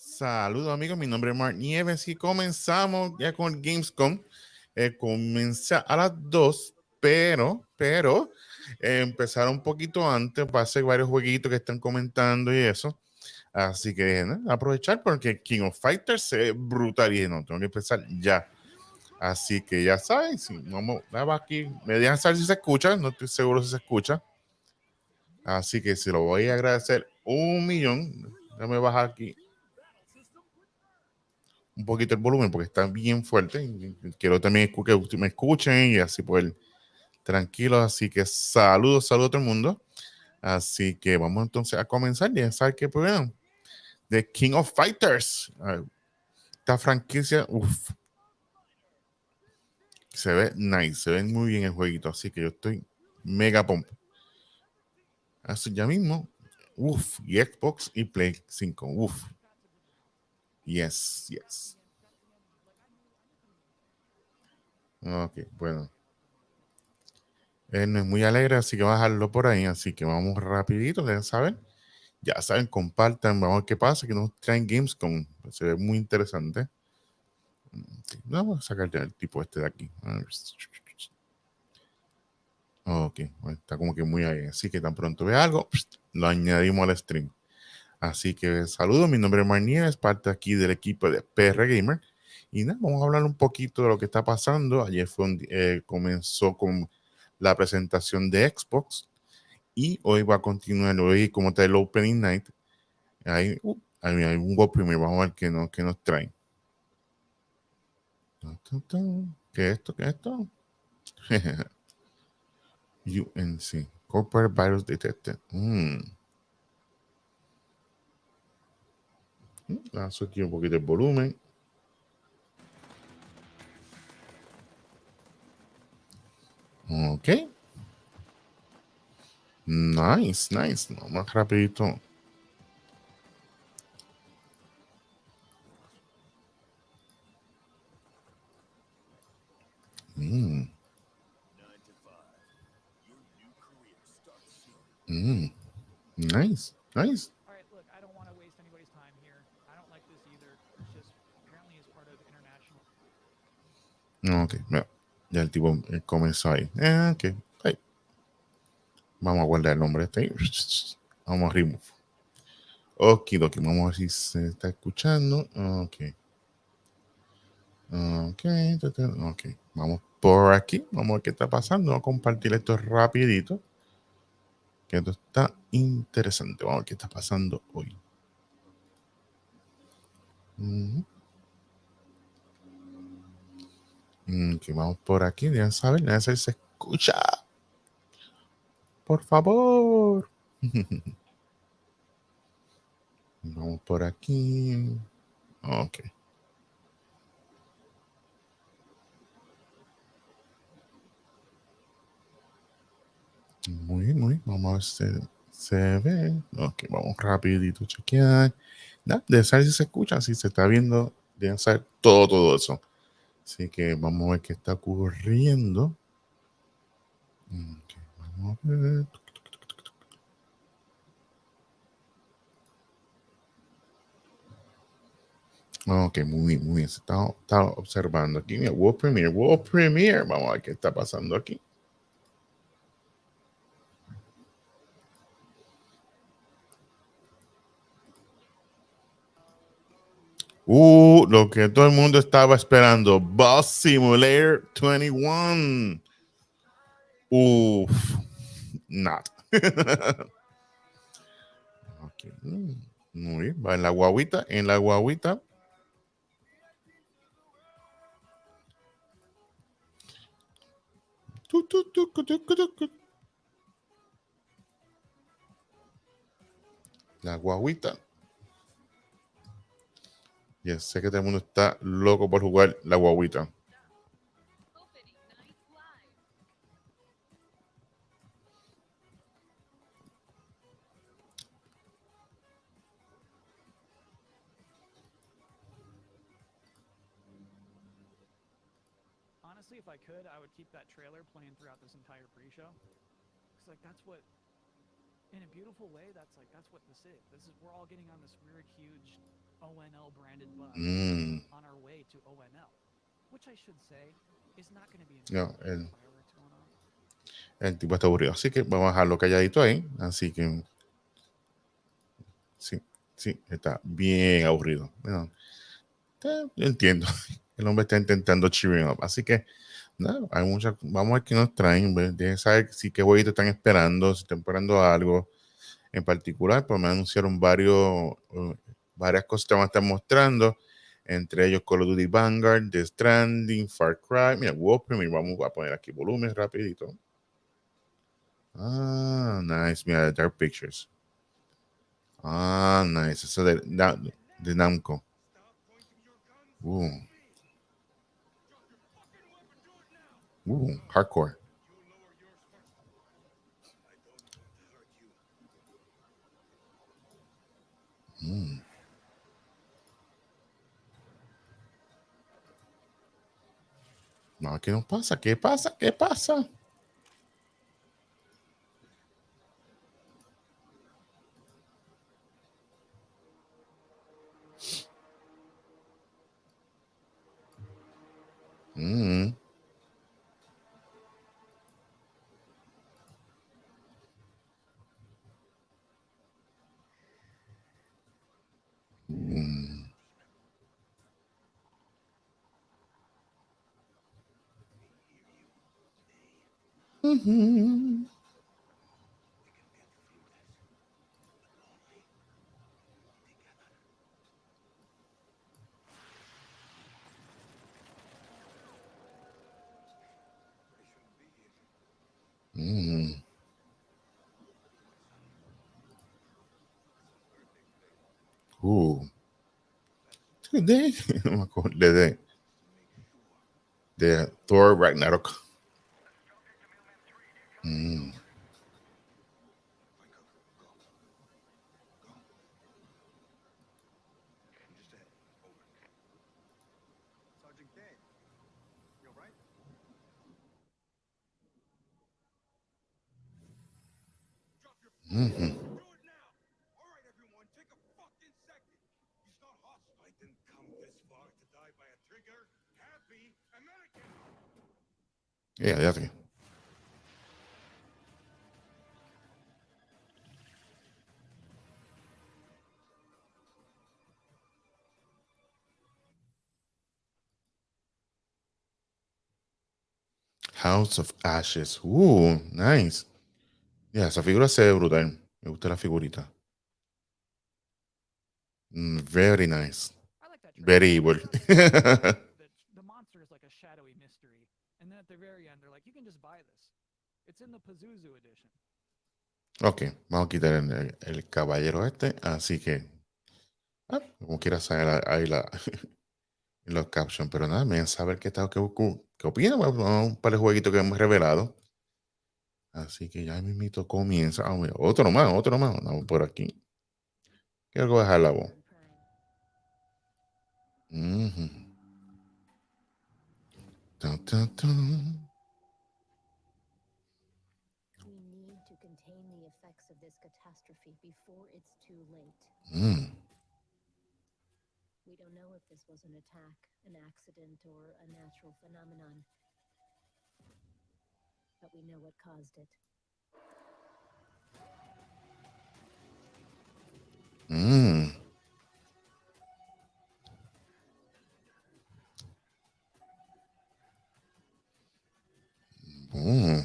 Saludos amigos, mi nombre es Mark Nieves y comenzamos ya con el Gamescom. Comencé a las 2, pero empezaron un poquito antes, pasé varios jueguitos que están comentando y eso. Así que ¿no? Aprovechar porque King of Fighters se ve brutal y no tengo que empezar ya. Así que ya saben, si vamos aquí, me dejan saber si se escucha, no estoy seguro si se escucha. Así que se lo voy a agradecer un millón. Déjame bajar aquí un poquito el volumen porque está bien fuerte. Quiero también que me escuchen y así poder tranquilos. Así que saludos a todo el mundo. Así que vamos entonces a comenzar. Ya saben que pues, The King of Fighters. Esta franquicia, se ve nice, se ve muy bien el jueguito. Así que yo estoy mega pump. Así ya mismo, y Xbox y Play 5, yes. Ok, bueno. Él no es muy alegre, así que vamos a dejarlo por ahí. Así que vamos rapidito, ya saben, compartan, vamos a ver qué pasa, que nos traen Gamescom. Se ve muy interesante. Sí, vamos a sacar ya el tipo este de aquí. Ok, bueno, está como que muy ahí. Así que tan pronto ve algo, lo añadimos al stream. Así que saludos, mi nombre es Marnier, es parte aquí del equipo de PR Gamer. Y nada, vamos a hablar un poquito de lo que está pasando. Ayer comenzó con la presentación de Xbox y hoy va a continuar, hoy como está el Opening Night. Hay un Go Premier, vamos a ver qué nos traen. ¿Qué es esto? ¿Qué es esto? UNC, Corporate Virus Detected. Lanzo aquí un poquito el volumen. Ok. Nice. No, más rapidito. Nice. All right, look, I don't want to waste anybody's time here. I don't like this either. It's just apparently as part of international. Ok, ya el tipo comenzó ahí. Ok, ahí. Vamos a guardar el nombre este ahí. Vamos a remove. Okidoki, vamos a ver si se está escuchando. Ok. Ok. Vamos por aquí. Vamos a ver qué está pasando. Vamos a compartir esto rapidito. Que esto está interesante. Vamos a ver qué está pasando hoy. Que vamos por aquí. Ya saben, ya se escucha. Por favor. Vamos por aquí. Ok. Muy bien. Vamos a ver si se ve. Ok, vamos rapidito a chequear. De saber si se escucha, si se está viendo, de saber todo eso. Así que vamos a ver qué está ocurriendo. Okay, vamos a ver. Ok, muy bien. Se está observando aquí. Mira, World Premiere. Vamos a ver qué está pasando aquí. Lo que todo el mundo estaba esperando. Bus Simulator 21. Not. Okay. Muy bien. Va en la guaguita. La guaguita. Ya sé que todo el mundo está loco por jugar la guaguita. Honestly, if I could, I would keep that trailer playing throughout this entire pre-show. Because like that's what in a beautiful way, that's what this is. This is we're all getting on this weird, huge ONL branded bus Mm, on our way to ONL, which I should say is not going to be no, infected with fireworks going on. el tipo está aburrido. Así que vamos a dejarlo calladito ahí. Así que sí, sí, está bien aburrido. Bueno, yo entiendo. El hombre está intentando cheering up. Así que, nada, hay muchas. Vamos a ver qué nos traen. Dejen saber si qué jueguitos están esperando, si están esperando algo en particular. Pues me anunciaron varias cosas que van a estar mostrando. Entre ellos Call of Duty Vanguard, The Stranding, Far Cry. Mira, World Premiere. Vamos a poner aquí volumen rapidito. Ah, nice. Mira, Dark Pictures. Ah, nice. Eso de Namco. Uh, hardcore. Mm. No, ¿qué nos pasa? ¿Qué pasa? ¿Qué pasa? Mm. Mm. Mhm. Mm. De, no me acuerdo, de Thor Ragnarok. Mm. Mhm. Yeah, definitely. House of Ashes. Nice. Yeah, esa figura se ve brutal. Me gusta la figurita. Very nice. I like that trailer. Very evil. The monster is like a shadowy mystery, and then at the very end, they're like, "You can just buy this. It's in the Pazuzu edition." Ok, vamos a quitar el caballero este. Así que, como quiera saber ahí en los captions. Pero nada, me dejan saber qué opinan. Vamos a un par de jueguitos que hemos revelado. Así que ya mismito comienza. Ah, mira, otro más, otro más. Vamos por aquí. Quiero bajar la voz. Ujú. Tun, tun, tun. We need to contain the effects of this catastrophe before it's too late. Mm. We don't know if this was an attack, an accident, or a natural phenomenon. But we know what caused it. Mm. Mm.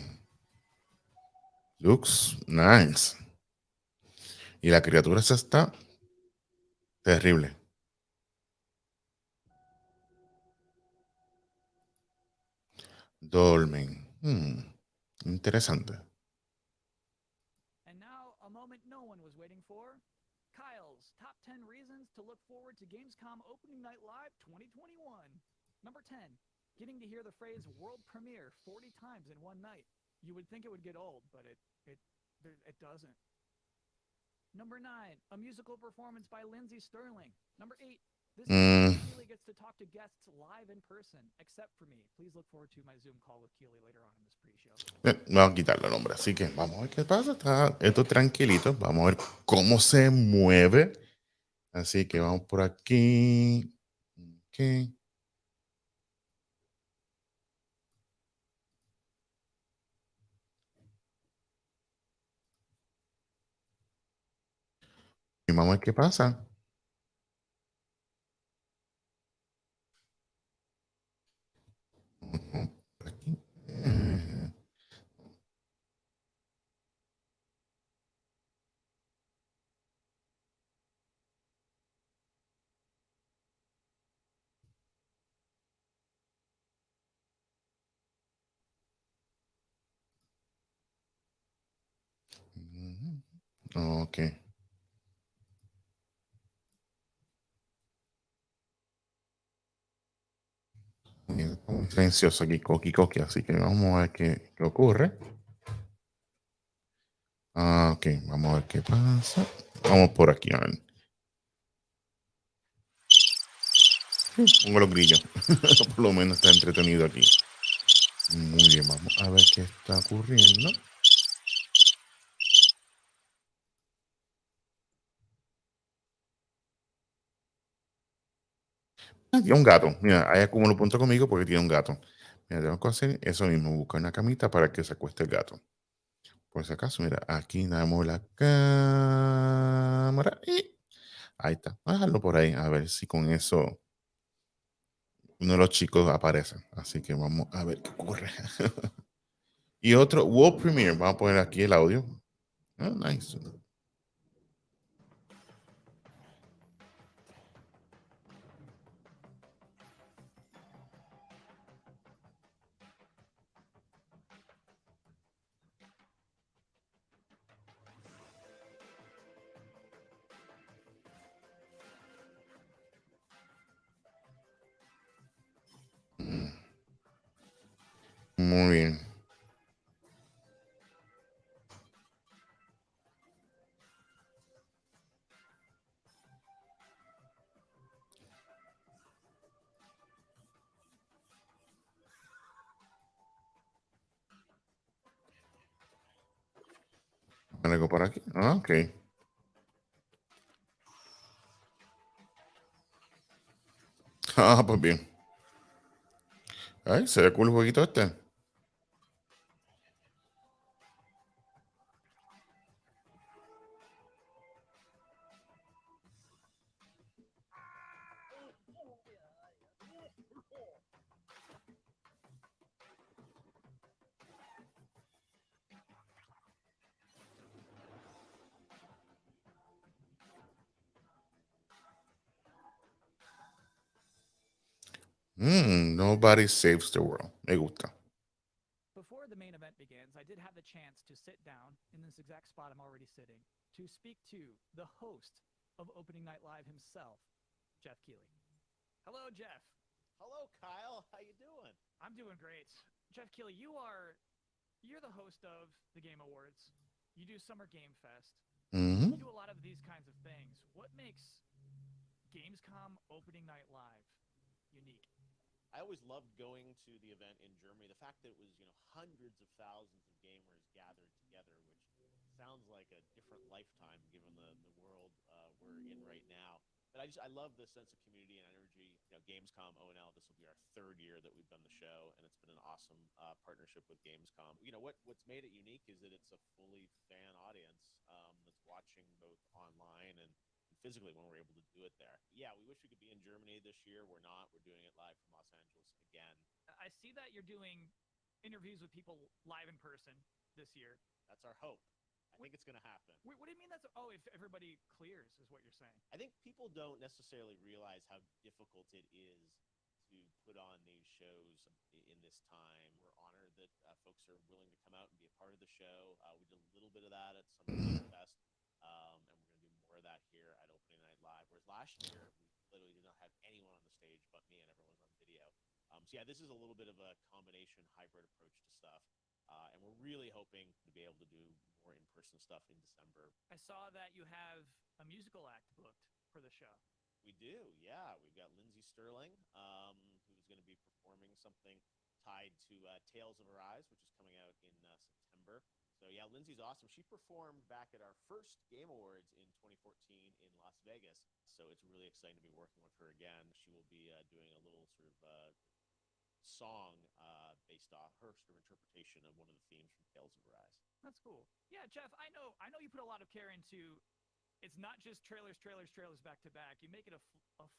Looks nice. Y la criatura esa está terrible. Dolmen. Interesante. And now, a moment no one was waiting for. Kyle's top 10 reasons to look forward to Gamescom Opening Night Live 2021. Number 10, getting to hear the phrase world premiere 40 times in one night. You would think it would get old, but it doesn't. Number 9, a musical performance by Lindsey Sterling. Number 8, This Mm, time, Keely gets to talk to guests live in person, except for me. Please look forward to my Zoom call with Keely later on in this pre-show. vamos a quitarle el nombre. Así que vamos a ver qué pasa. Está esto tranquilito. Vamos a ver cómo se mueve. Así que vamos por aquí. Ok. Y vamos a ver qué pasa. Ujú, por aquí. Ok. Bien, muy silencioso aquí, coqui coqui, así que vamos a ver qué ocurre. Ok, vamos a ver qué pasa. Vamos por aquí, a ver. Pongo los grillos. Por lo menos está entretenido aquí. Muy bien, vamos a ver qué está ocurriendo. Ah, tiene un gato. Mira, ahí como lo punto conmigo porque tiene un gato. Mira, tengo que hacer eso mismo, buscar una camita para que se acueste el gato. Por si acaso, mira, aquí damos la cámara y ahí está. Vamos a dejarlo por ahí, a ver si con eso uno de los chicos aparece. Así que vamos a ver qué ocurre. Y otro, World Premiere. Vamos a poner aquí el audio. Ah, nice. Muy bien. Algo por aquí. Ah, ok. Ah, pues bien. Ay, se ve cool el jueguito este. Nobody saves the world. Me gusta. Before the main event begins, I did have the chance to sit down in this exact spot I'm already sitting to speak to the host of Opening Night Live himself, Jeff Keighley. Hello, Jeff. Hello, Kyle. How you doing? I'm doing great. Jeff Keighley, you're the host of the Game Awards. You do Summer Game Fest. Mm-hmm. You do a lot of these kinds of things. What makes Gamescom Opening Night Live unique? I always loved going to the event in Germany. The fact that it was, hundreds of thousands of gamers gathered together, which sounds like a different lifetime given the world we're in right now. But I love the sense of community and energy. Gamescom O&L. This will be our third year that we've done the show, and it's been an awesome partnership with Gamescom. What's made it unique is that it's a fully fan audience that's watching both online and physically when we're able to do it there. Yeah, we wish we could be in Germany this year. We're not. We're doing it live from Los Angeles again. I see that you're doing interviews with people live in person this year. That's our hope. I think it's going to happen. Wait, what do you mean that's... Oh, if everybody clears is what you're saying. I think people don't necessarily realize how difficult it is to put on these shows in this time. We're honored that folks are willing to come out and be a part of the show. We did a little bit of that at Summer Game Fest, and we're going to do more of that here at Opening Night Live. Whereas last year, we literally did not have anyone on the stage but me, and everyone was on video. So yeah, this is a little bit of a combination hybrid approach to stuff. And we're really hoping to be able to do more in-person stuff in December. I saw that you have a musical act booked for the show. We do, yeah. We've got Lindsay Sterling, who's going to be performing something tied to Tales of Arise, which is coming out in September. So yeah, Lindsay's awesome. She performed back at our first Game Awards in 2014 in Las Vegas. So it's really exciting to be working with her again. She will be doing a little sort of song based off her sort of interpretation of one of the themes from Tales of Arise. That's cool. Yeah, Jeff, I know you put a lot of care into. It's not just trailers back to back. You make it a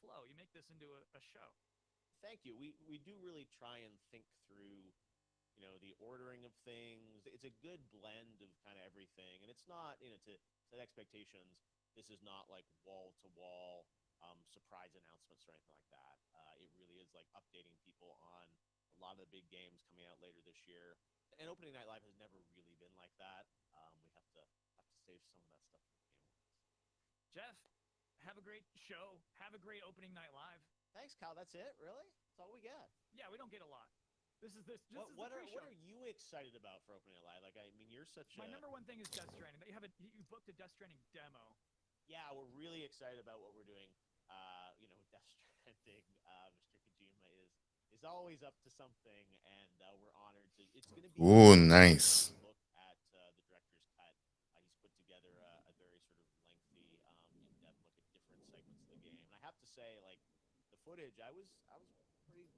flow. You make this into a show. Thank you. We do really try and think through, the ordering of things. It's a good blend of kind of everything, and it's not, to set expectations. This is not like wall to wall surprise announcements or anything like that. It really is like updating people on a lot of the big games coming out later this year. And Opening Night Live has never really been like that. We have to save some of that stuff for the Game Awards. Jeff, have a great show. Have a great Opening Night Live. Thanks, Kyle. That's it? Really? That's all we get? Yeah, we don't get a lot. What are you excited about for Opening Night Live? Like, I mean, you're such My number one thing is Death Stranding. That you booked a Death Stranding demo. Yeah, we're really excited about what we're doing. Death Stranding. Mr. Kojima is always up to something, and we're honored to. It's going to be. Ooh, nice. Look at the director's cut. He's put together a very sort of lengthy, in-depth look at different segments of the game. And I have to say, like, the footage, I was pretty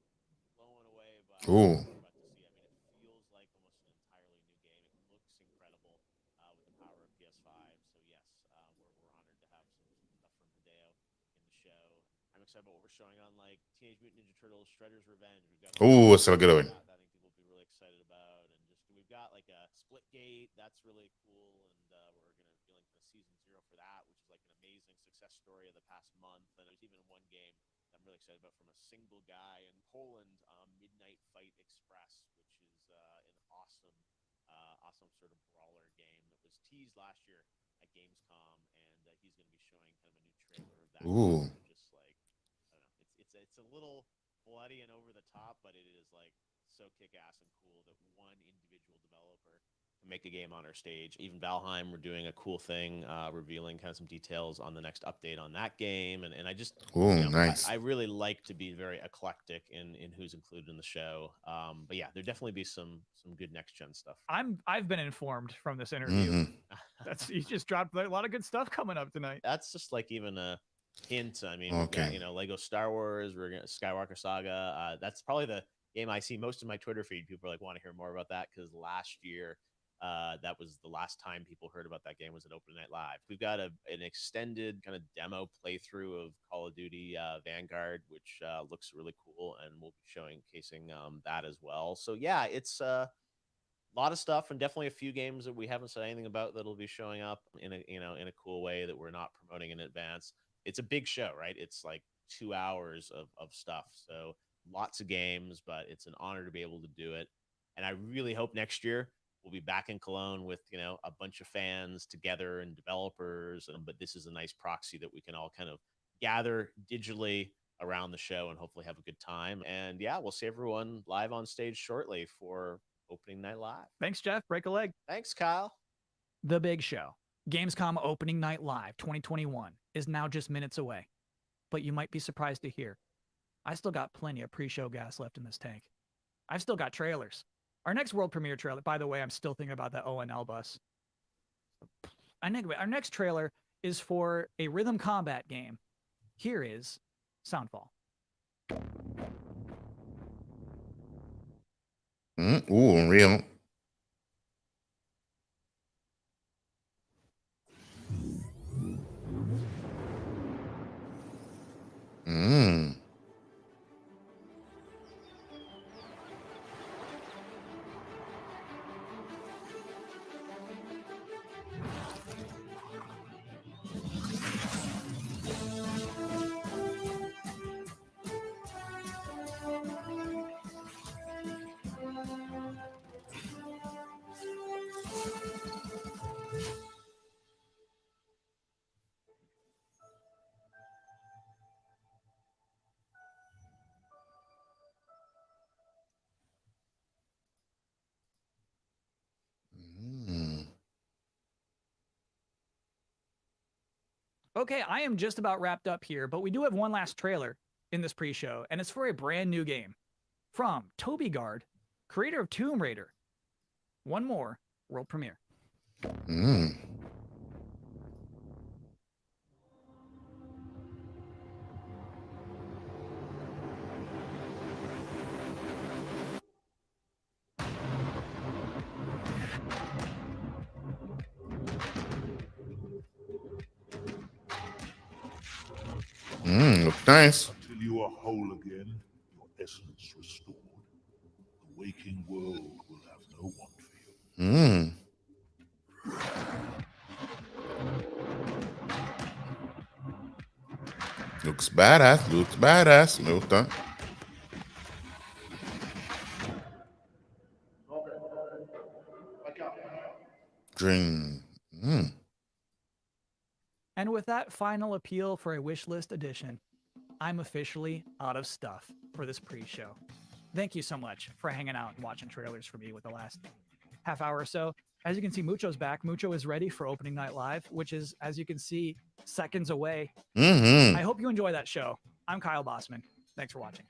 blown away by Ooh. what I got to see. I mean, it feels like almost an entirely new game. It looks incredible with the power of PS5. So yes, we're honored to have some stuff from Hideo in the show. I'm excited about what we're showing on like Teenage Mutant Ninja Turtles: Shredder's Revenge. We've got Ooh, so good one. that I think people will be really excited about, and just we've got like a Splitgate that's really cool, and we're going to be linking to season 0 for that, which is like an amazing success story of the past month. And there's even one game I'm really excited about from a single guy in Poland, Midnight Fight Express, which is an awesome sort of brawler game that was teased last year at Gamescom, and he's going to be showing kind of a new trailer of that. Ooh. Game. Just like, I don't know, it's a little bloody and over the top, but it is like so kick-ass and cool that one individual developer can make a game on our stage. Even Valheim, we're doing a cool thing, revealing kind of some details on the next update on that game. And I just, Ooh, nice. I really like to be very eclectic in who's included in the show. But yeah, there'll definitely be some good next-gen stuff. I've been informed from this interview. You just dropped a lot of good stuff coming up tonight. That's just like even a hint. I mean, Okay. we've got, Lego Star Wars, we're gonna Skywalker Saga. That's probably the game I see most in my Twitter feed. People are like, want to hear more about that because last year, that was the last time people heard about that game was at Opening Night Live. We've got an extended kind of demo playthrough of Call of Duty Vanguard, which looks really cool, and we'll be showcasing that as well. So yeah, it's a lot of stuff, and definitely a few games that we haven't said anything about that'll be showing up in a cool way that we're not promoting in advance. It's a big show, right? It's like 2 hours of stuff. So lots of games, but it's an honor to be able to do it. And I really hope next year we'll be back in Cologne with, a bunch of fans together and developers. But this is a nice proxy that we can all kind of gather digitally around the show and hopefully have a good time. And yeah, we'll see everyone live on stage shortly for Opening Night Live. Thanks, Jeff. Break a leg. Thanks, Kyle. The big show, Gamescom Opening Night Live 2021, is now just minutes away. But you might be surprised to hear, I still got plenty of pre-show gas left in this tank. I've still got trailers. Our next world premiere trailer, by the way, I'm still thinking about that ONL bus. Anyway, our next trailer is for a rhythm combat game. Here is Soundfall. Ooh, Unreal. Okay, I am just about wrapped up here, but we do have one last trailer in this pre-show, and it's for a brand new game from Toby Gard, creator of Tomb Raider. One more world premiere. Looks nice. Until you are whole again, your essence restored, the waking world will have no want for you. Looks badass. Looks badass. Me gusta. Dream. And with that final appeal for a wish list edition, I'm officially out of stuff for this pre-show. Thank you so much for hanging out and watching trailers for me with the last half hour or so. As you can see, Mucho's back. Mucho is ready for opening night live, which is, as you can see, seconds away. I hope you enjoy that show. I'm Kyle Bossman. Thanks for watching.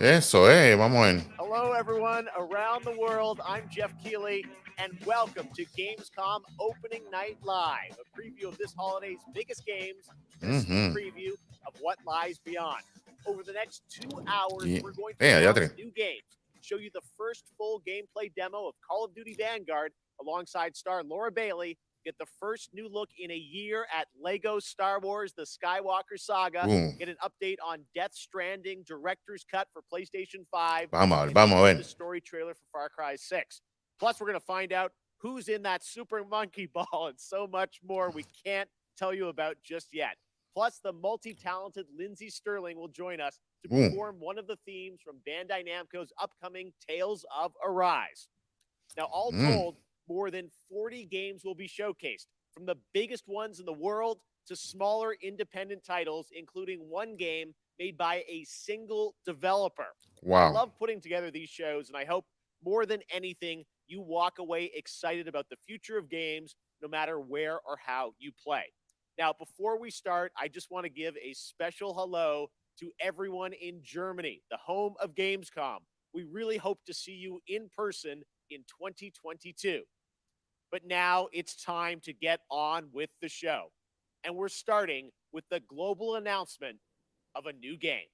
Eso, vamos a ver. Hello, everyone around the world. I'm Jeff Keighley, and welcome to Gamescom Opening Night Live, a preview of this holiday's biggest games, and a sneak preview of what lies beyond. Over the next 2 hours, we're going to announce new games, show you the first full gameplay demo of Call of Duty Vanguard alongside star Laura Bailey, get the first new look in a year at Lego Star Wars The Skywalker Saga, get an update on Death Stranding Director's Cut for PlayStation 5, Vamos a ver. the story trailer for Far Cry 6. Plus, we're going to find out who's in that Super Monkey Ball and so much more we can't tell you about just yet. Plus, the multi-talented Lindsay Sterling will join us to perform one of the themes from Bandai Namco's upcoming Tales of Arise. Now, all told, more than 40 games will be showcased, from the biggest ones in the world to smaller independent titles, including one game made by a single developer. Wow. I love putting together these shows, and I hope more than anything, you walk away excited about the future of games, no matter where or how you play. Now, before we start, I just want to give a special hello to everyone in Germany, the home of Gamescom. We really hope to see you in person in 2022. But now it's time to get on with the show. And we're starting with the global announcement of a new game.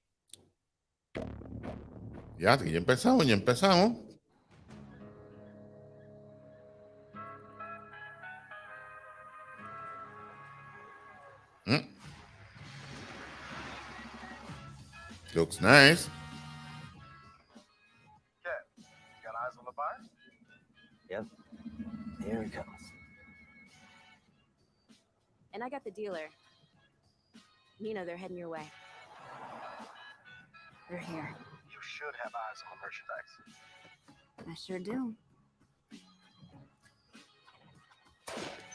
Ya empezamos. Looks nice. Got eyes on the buyer? Yep. Here it comes. And I got the dealer. Nina, they're heading your way. They're here. You should have eyes on the merchandise. I sure do.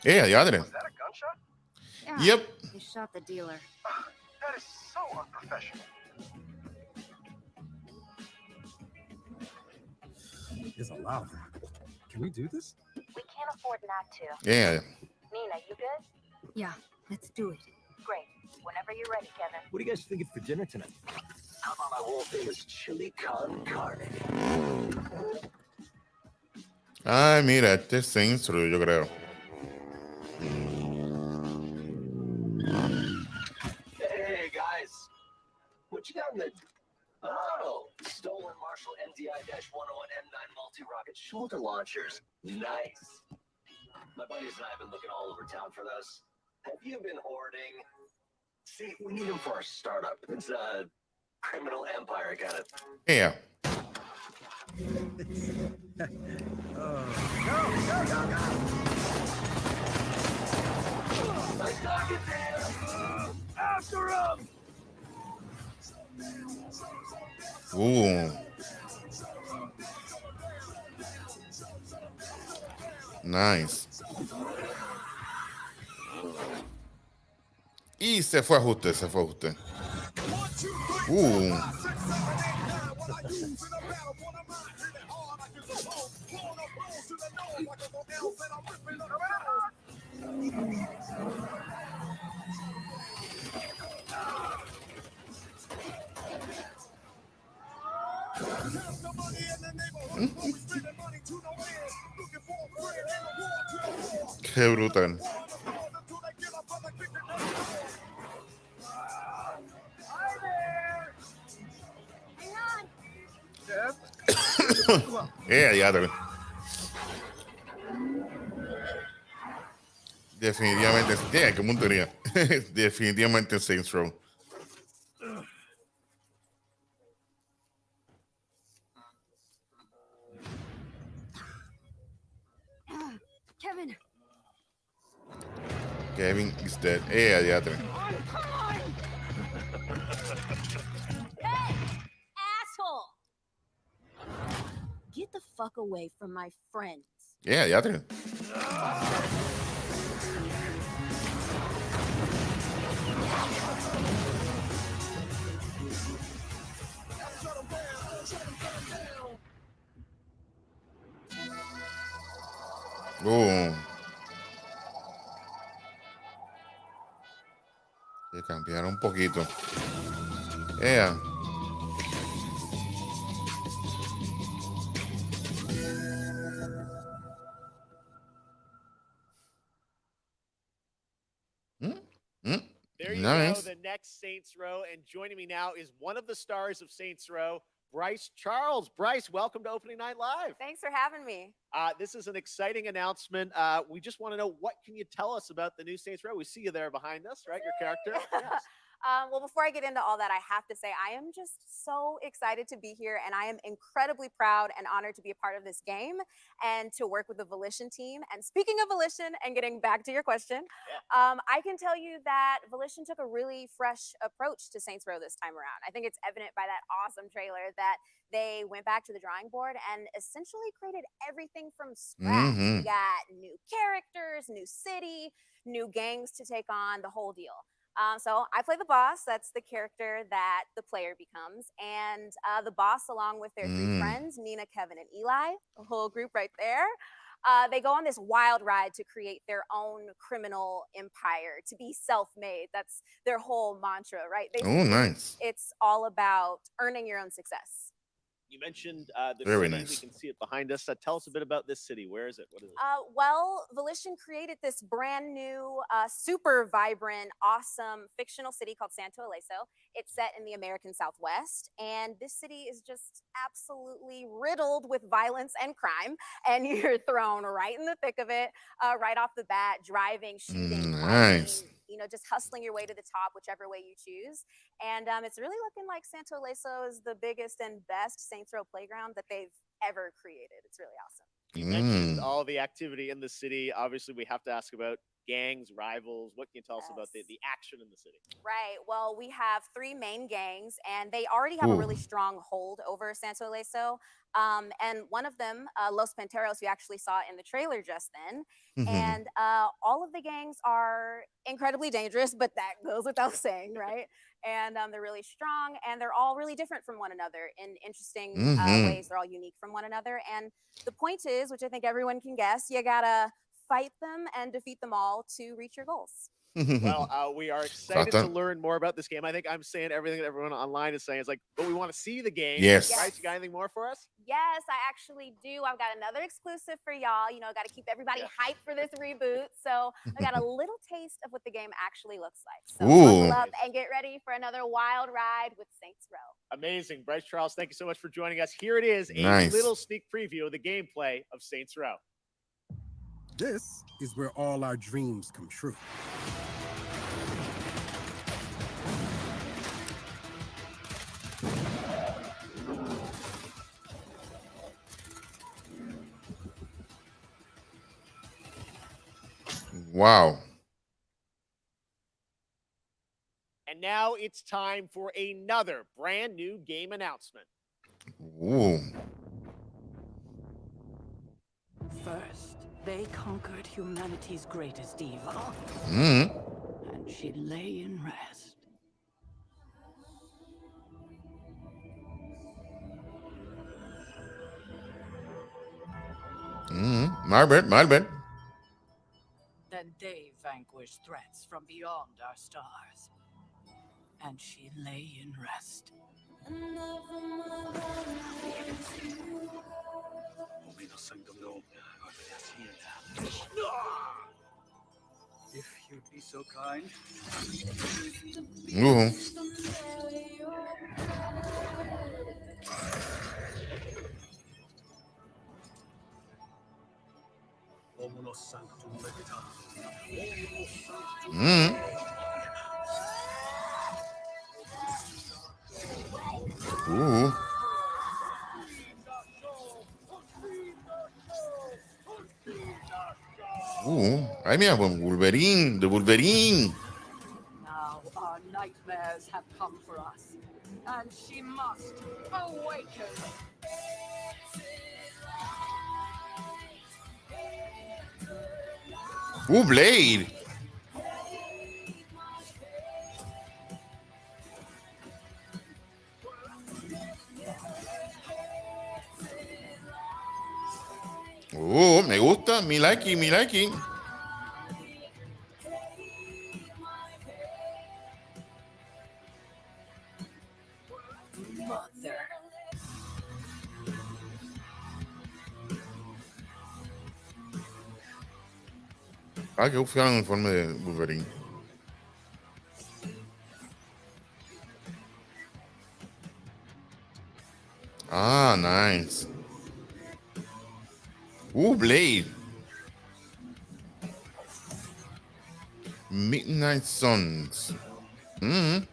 Ya, Was that a gunshot? Yeah, Yep. they shot the dealer. That is so unprofessional. Is allowed. Can we do this? We can't afford not to. Yeah. Nina, you good? Yeah, let's do it. Great. Whenever you're ready, Kevin. What are you guys thinking for dinner tonight? How about my whole famous chili con carne? Ay, mira, este es Saints-Row, yo creo. Hey guys, what you got in the? Oh, stolen Marshall MDI-101M9 multi-rocket shoulder launchers. Nice. My buddies and I have been looking all over town for those. Have you been hoarding? See, we need them for our startup. It's a criminal empire kind of. Yeah. Nice talking to you. After him. Nice. Y se fue ajuste. Qué brutal. Ya te definitivamente, qué montería. Definitivamente Saints Row. Kevin. Kevin is dead. Ya te Hey, asshole! Get the fuck away from my friends. ya te que cambiaron un poquito. There you Nice. go, the next Saints Row. And joining me now is one of the stars of Saints Row, Bryce Charles. Bryce, welcome to Opening Night Live. Thanks for having me. This is an exciting announcement. We just want to know, what can you tell us about the new Saints Row? We see you there behind us, right? Your character. Yes. Well, before I get into all that, I have to say I am just so excited to be here, and I am incredibly proud and honored to be a part of this game and to work with the Volition team. And speaking of Volition, and getting back to your question, I can tell you that Volition took a really fresh approach to Saints Row this time around. I think it's evident by that awesome trailer that they went back to the drawing board and essentially created everything from scratch. We got new characters, new city, new gangs to take on, the whole deal. So I play the boss. That's the character that the player becomes. And the boss, along with their three friends, Nina, Kevin, and Eli, a whole group right there, they go on this wild ride to create their own criminal empire, to be self-made. That's their whole mantra, right? Basically, Nice. it's all about earning your own success. You mentioned the Very city. nice. We can see it behind us. Tell us a bit about this city. Where is it? What is it? Well, Volition created this brand new, super vibrant, awesome fictional city called Santo Ileso. It's set in the American Southwest, and this city is just absolutely riddled with violence and crime, and you're thrown right in the thick of it, right off the bat, driving, shooting, Nice. fighting, just hustling your way to the top, whichever way you choose. And it's really looking like Santo Ileso is the biggest and best Saints Row playground that they've ever created. It's really awesome. You mentioned all the activity in the city. Obviously, we have to ask about gangs, rivals. What can you tell us about the action in the city? Right. Well, we have three main gangs, and they already have a really strong hold over Santo Ileso. And one of them, Los Panteros, you actually saw in the trailer just then. And all of the gangs are incredibly dangerous, but that goes without saying, right? And they're really strong, and they're all really different from one another in interesting ways. They're all unique from one another. And the point is, which I think everyone can guess, you gotta fight them and defeat them all to reach your goals. Well, we are excited to learn more about this game. I think I'm saying everything that everyone online is saying. It's like, but we want to see the game. Yes. Right? You got anything more for us? Yes, I actually do. I've got another exclusive for y'all. Got to keep everybody hyped for this reboot. So I got a little taste of what the game actually looks like. So buckle up and get ready for another wild ride with Saints Row. Amazing. Bryce Charles, thank you so much for joining us. Here it is, a little sneak preview of the gameplay of Saints Row. This is where all our dreams come true. Wow. And now it's time for another brand new game announcement. First, they conquered humanity's greatest evil. Mm. And she lay in rest. Marvel. Then they vanquished threats from beyond our stars. And she lay in rest. If you'd be so kind. Ooh. Ooh. Ooh. Ay, mira, Wolverine, the Wolverine. Now our nightmares have come for us. And she must awaken. Ooh, Blade. Me gusta, me like it. Mother. Ah, que fiel el uniforme de Wolverine. Ah, nice. Blade. Midnight Suns. Hey,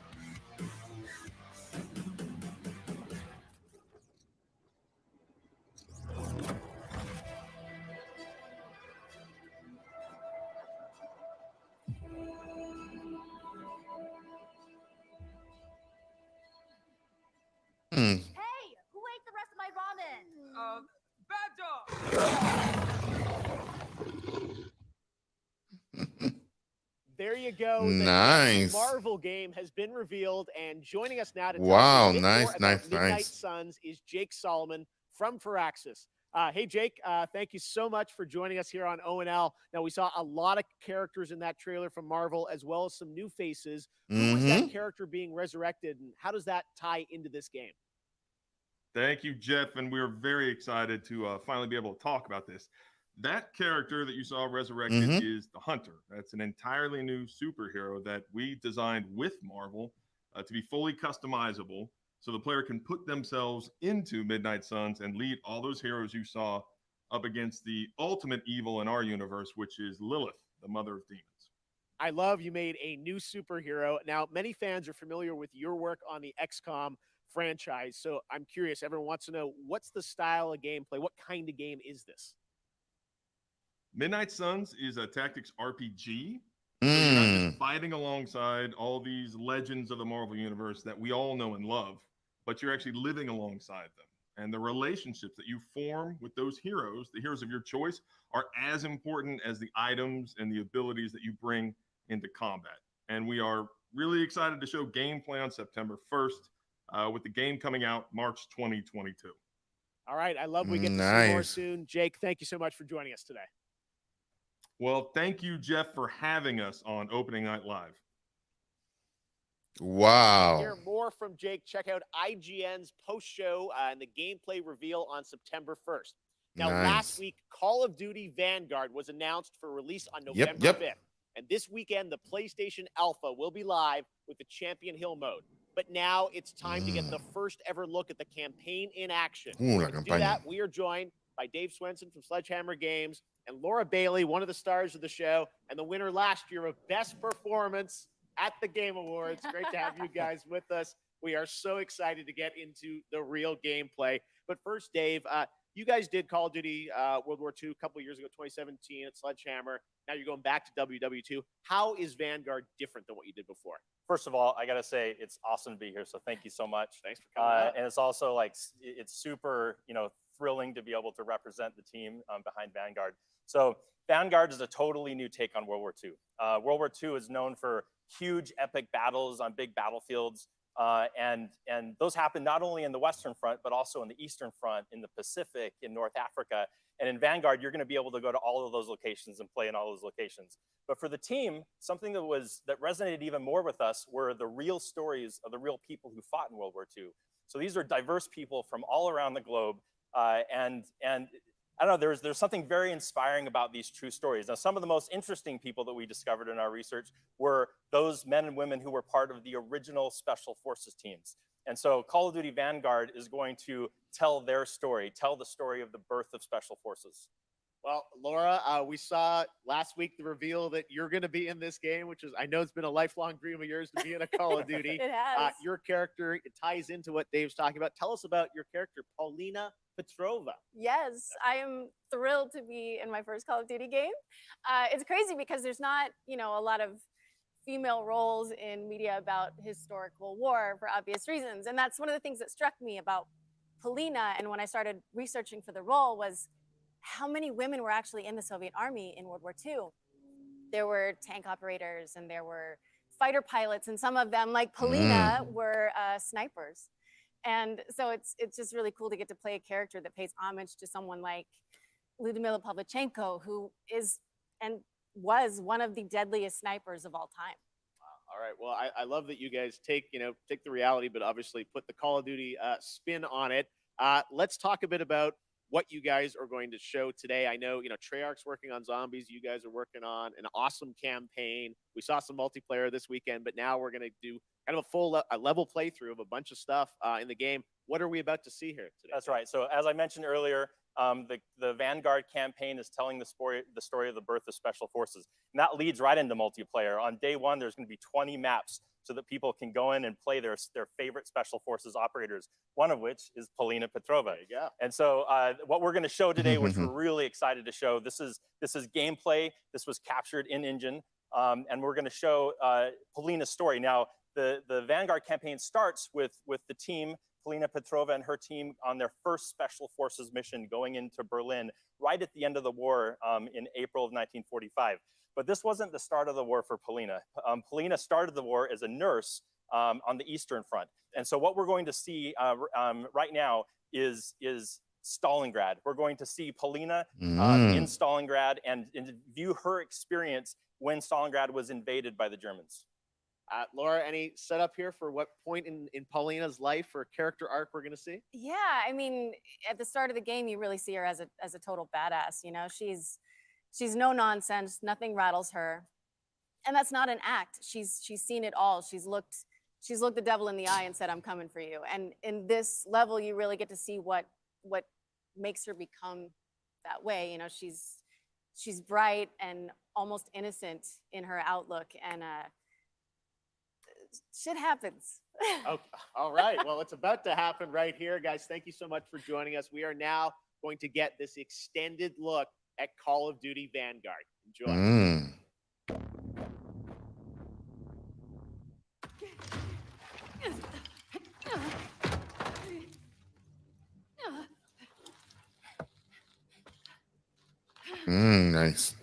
who ate the rest of my ramen? Bad dog. There you go. Nice. The Marvel game has been revealed, and joining us now to tell Wow, us a bit nice, more about nice, Midnight nice. Suns is Jake Solomon from Firaxis. Hey, Jake, thank you so much for joining us here on ONL. Now, we saw a lot of characters in that trailer from Marvel, as well as some new faces. Who was that character being resurrected, and how does that tie into this game? Thank you, Jeff, and we're very excited to finally be able to talk about this. That character that you saw resurrected is the Hunter. That's an entirely new superhero that we designed with Marvel to be fully customizable so the player can put themselves into Midnight Suns and lead all those heroes you saw up against the ultimate evil in our universe, which is Lilith, the mother of demons. I love you made a new superhero. Now, many fans are familiar with your work on the XCOM franchise, so I'm curious. Everyone wants to know, what's the style of gameplay? What kind of game is this? Midnight Suns is a tactics RPG. So you're not just fighting alongside all these legends of the Marvel Universe that we all know and love, but you're actually living alongside them. And the relationships that you form with those heroes, the heroes of your choice, are as important as the items and the abilities that you bring into combat. And we are really excited to show gameplay on September 1st, with the game coming out March 2022. All right. I love we get to see more soon. Jake, thank you so much for joining us today. Well, thank you, Jeff, for having us on Opening Night Live. Wow. To hear more from Jake, check out IGN's post-show and the gameplay reveal on September 1st. Now, last week, Call of Duty Vanguard was announced for release on November 5th. And this weekend, the PlayStation Alpha will be live with the Champion Hill mode. But now it's time to get the first ever look at the campaign in action. To do that, we are joined by Dave Swenson from Sledgehammer Games and Laura Bailey, one of the stars of the show and the winner last year of Best Performance at the Game Awards. Great to have you guys with us. We are so excited to get into the real gameplay. But first, Dave, you guys did Call of Duty World War II a couple of years ago, 2017 at Sledgehammer. Now you're going back to WW2. How is Vanguard different than what you did before? First of all, I got to say it's awesome to be here. So thank you so much. Thanks for coming. And it's also like, it's super, thrilling to be able to represent the team behind Vanguard. So Vanguard is a totally new take on World War II. World War II is known for huge epic battles on big battlefields. And those happen not only in the Western Front, but also in the Eastern Front, in the Pacific, in North Africa. And in Vanguard, you're going to be able to go to all of those locations and play in all those locations. But for the team, something that resonated even more with us were the real stories of the real people who fought in World War II. So these are diverse people from all around the globe, and I don't know, there's something very inspiring about these true stories. Now, some of the most interesting people that we discovered in our research were those men and women who were part of the original Special Forces teams. And so Call of Duty Vanguard is going to tell their story, tell the story of the birth of Special Forces. Well, Laura, we saw last week the reveal that you're going to be in this game, which is, I know it's been a lifelong dream of yours to be in a Call of Duty. It has. Your character, it ties into what Dave's talking about. Tell us about your character, Paulina Petrova. Yes, I am thrilled to be in my first Call of Duty game. It's crazy because there's not, a lot of female roles in media about historical war for obvious reasons. And that's one of the things that struck me about Paulina. And when I started researching for the role was how many women were actually in the Soviet army in World War II. There were tank operators and there were fighter pilots, and some of them, like Paulina, were snipers. And so it's just really cool to get to play a character that pays homage to someone like Lyudmila Pavlichenko, who is and was one of the deadliest snipers of all time. Wow. All right. Well, I love that you guys take the reality, but obviously put the Call of Duty spin on it. Let's talk a bit about what you guys are going to show today. I know, Treyarch's working on zombies. You guys are working on an awesome campaign. We saw some multiplayer this weekend, but now we're going to do kind of a full level playthrough of a bunch of stuff in the game. What are we about to see here today? That's right. So as I mentioned earlier, the Vanguard campaign is telling the story of the birth of Special Forces. And that leads right into multiplayer. On day one, there's going to be 20 maps so that people can go in and play their favorite Special Forces operators, one of which is Paulina Petrova. There you go. And so what we're going to show today, which we're really excited to show, this is gameplay. This was captured in engine, and we're going to show Paulina's story. Now, the Vanguard campaign starts with the team, Paulina Petrova and her team, on their first Special Forces mission going into Berlin right at the end of the war in April of 1945. But this wasn't the start of the war for Paulina. Paulina started the war as a nurse on the Eastern Front. And so what we're going to see right now is Stalingrad. We're going to see Paulina in Stalingrad and view her experience when Stalingrad was invaded by the Germans. Laura, any setup here for what point in Paulina's life or character arc we're going to see? Yeah, I mean, at the start of the game, you really see her as a total badass. She's no nonsense. Nothing rattles her, and that's not an act. She's seen it all. She's looked the devil in the eye and said, "I'm coming for you." And in this level, you really get to see what makes her become that way. She's bright and almost innocent in her outlook, and shit happens. Okay. All right. Well, it's about to happen right here, guys. Thank you so much for joining us. We are now going to get this extended look at Call of Duty Vanguard. Enjoy. Nice.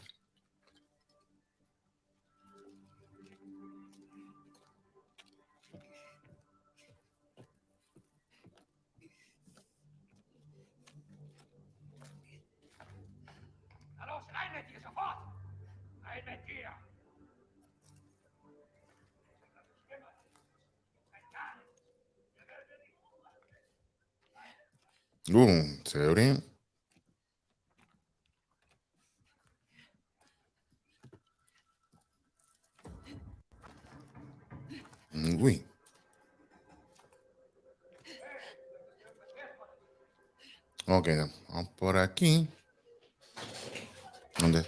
Se ve bien. Uy. Ok, vamos por aquí. ¿Dónde?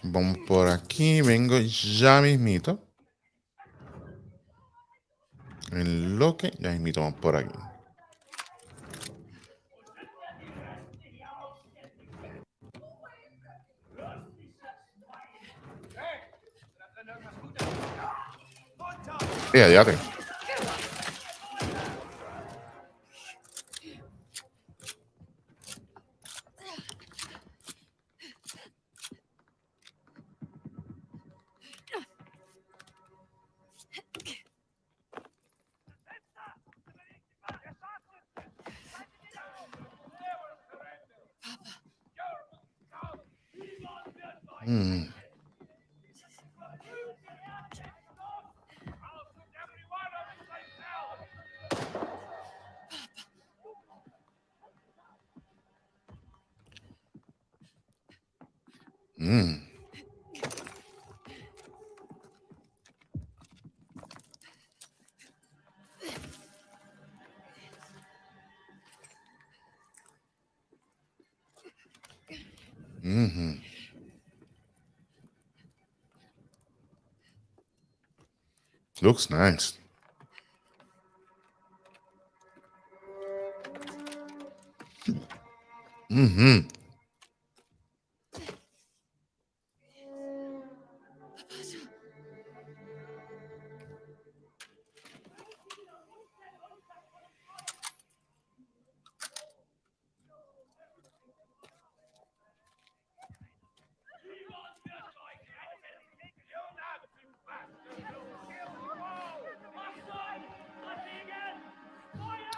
Vamos por aquí, vengo ya mismito. En lo que ya mismito vamos por aquí. Ya te. Mm. Mm. Mm-hmm. Looks nice. Mm-hmm.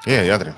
Yeah, diadre.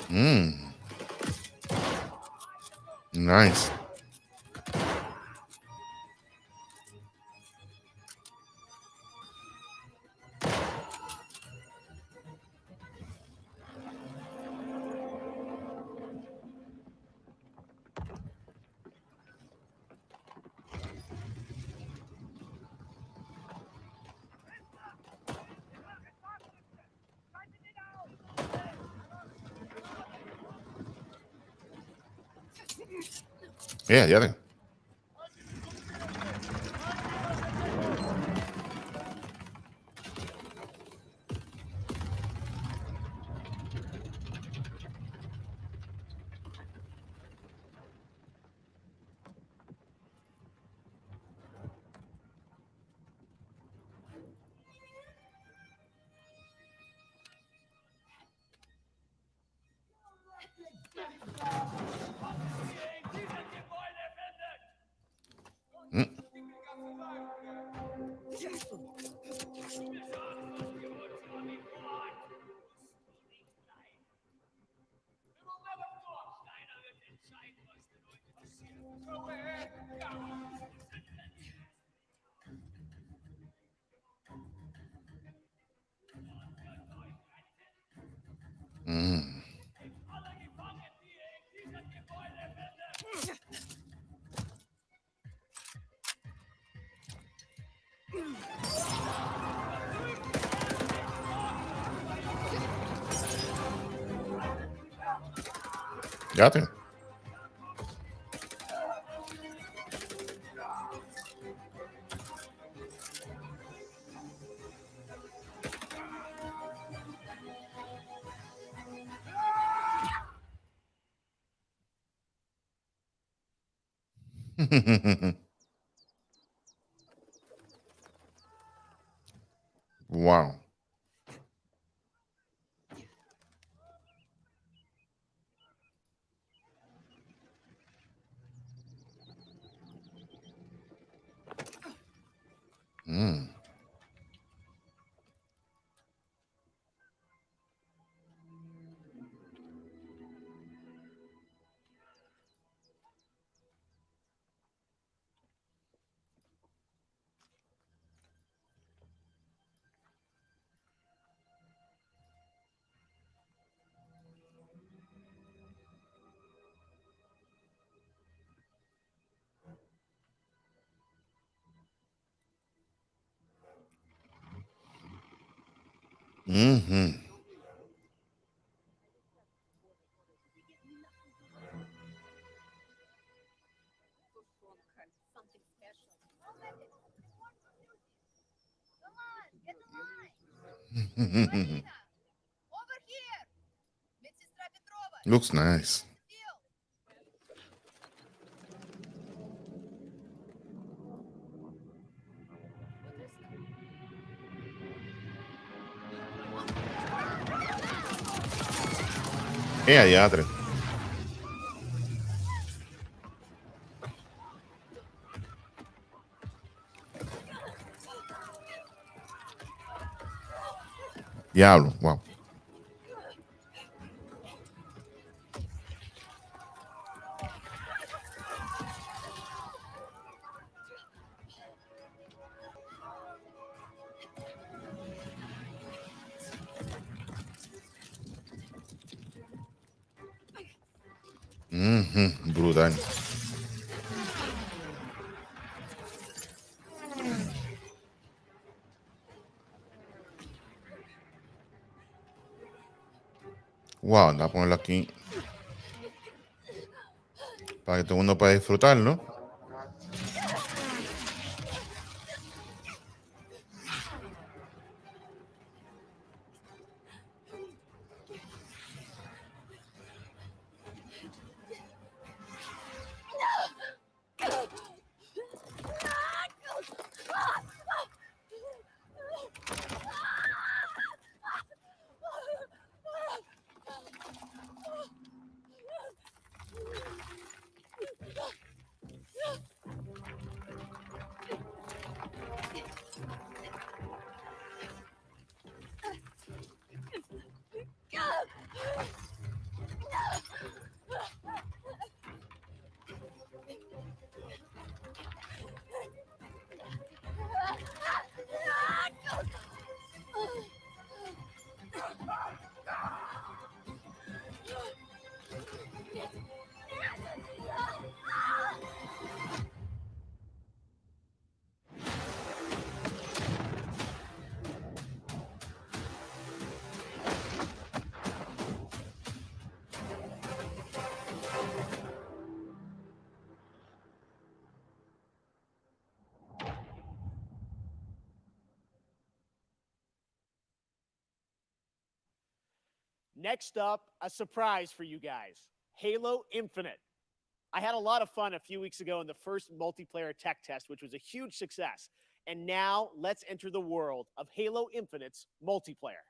Mm. Nice. Yeah, diadre. Mm. Mm. Diadre. Wow. Mm. Mm-hmm. Looks nice. Diadre. Diablo, wow. Brutal. Wow, anda a ponerlo aquí para que todo el mundo pueda disfrutarlo. Next up, a surprise for you guys, Halo Infinite. I had a lot of fun a few weeks ago in the first multiplayer tech test, which was a huge success. And now let's enter the world of Halo Infinite's multiplayer.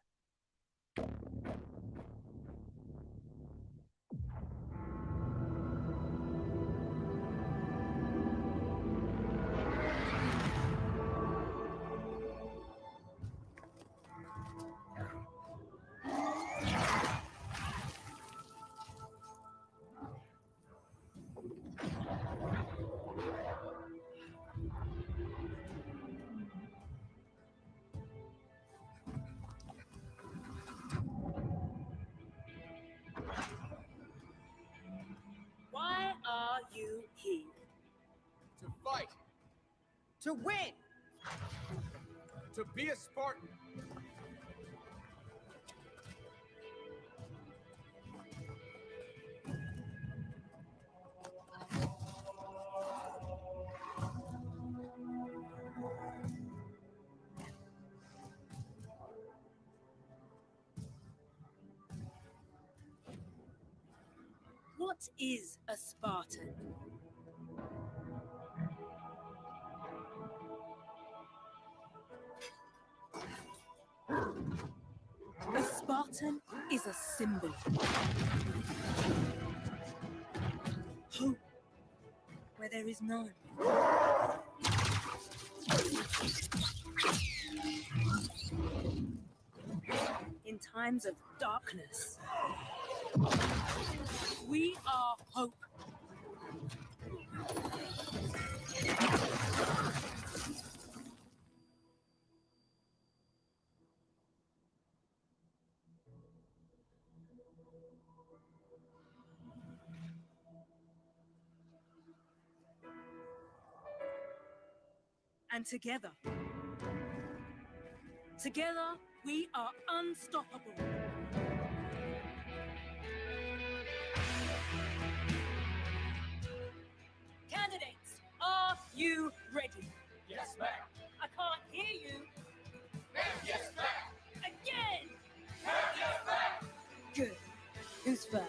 Why are you here? To fight. To win. To be a Spartan. What is a Spartan? A Spartan is a symbol. Hope where there is none. In times of darkness, we are hope. And together We are unstoppable. Candidates, are you ready? Yes, ma'am. I can't hear you. Yes, ma'am. Again! Yes, ma'am. Good. Who's first?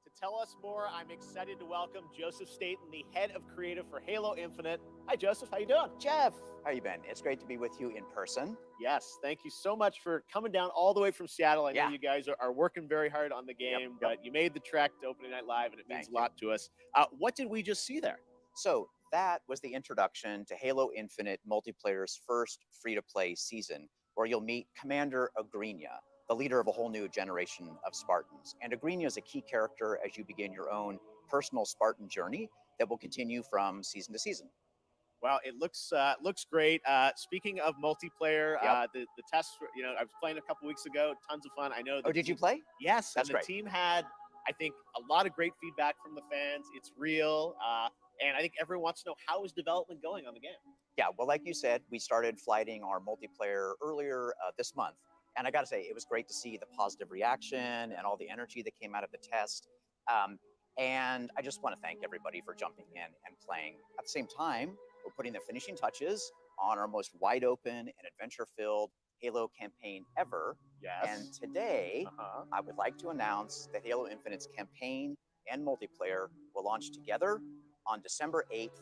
To tell us more, I'm excited to welcome Joseph Staten, the head of creative for Halo Infinite. Hi, Joseph. How you doing? Jeff, how you been? It's great to be with you in person. Yes, thank you so much for coming down all the way from Seattle. I know Yeah. you guys are working very hard on the game, but you made the trek to Opening Night Live, and it means a lot to us. What did we just see there? So that was the introduction to Halo Infinite multiplayer's first free-to-play season, where you'll meet Commander Agrinia, the leader of a whole new generation of Spartans. And Agrinia is a key character as you begin your own personal Spartan journey that will continue from season to season. Well, it looks great. Speaking of multiplayer, the tests, I was playing a couple weeks ago, tons of fun. I know. Oh, did you play? Yes, That's and the great. team had, I think, a lot of great feedback from the fans. It's real, and I think everyone wants to know how is development going on the game. Yeah, well, like you said, we started flighting our multiplayer earlier this month. And I got to say, it was great to see the positive reaction and all the energy that came out of the test. And I just want to thank everybody for jumping in and playing. At the same time, we're putting the finishing touches on our most wide open and adventure-filled Halo campaign ever. Yes. And today, I would like to announce that Halo Infinite's campaign and multiplayer will launch together on December 8th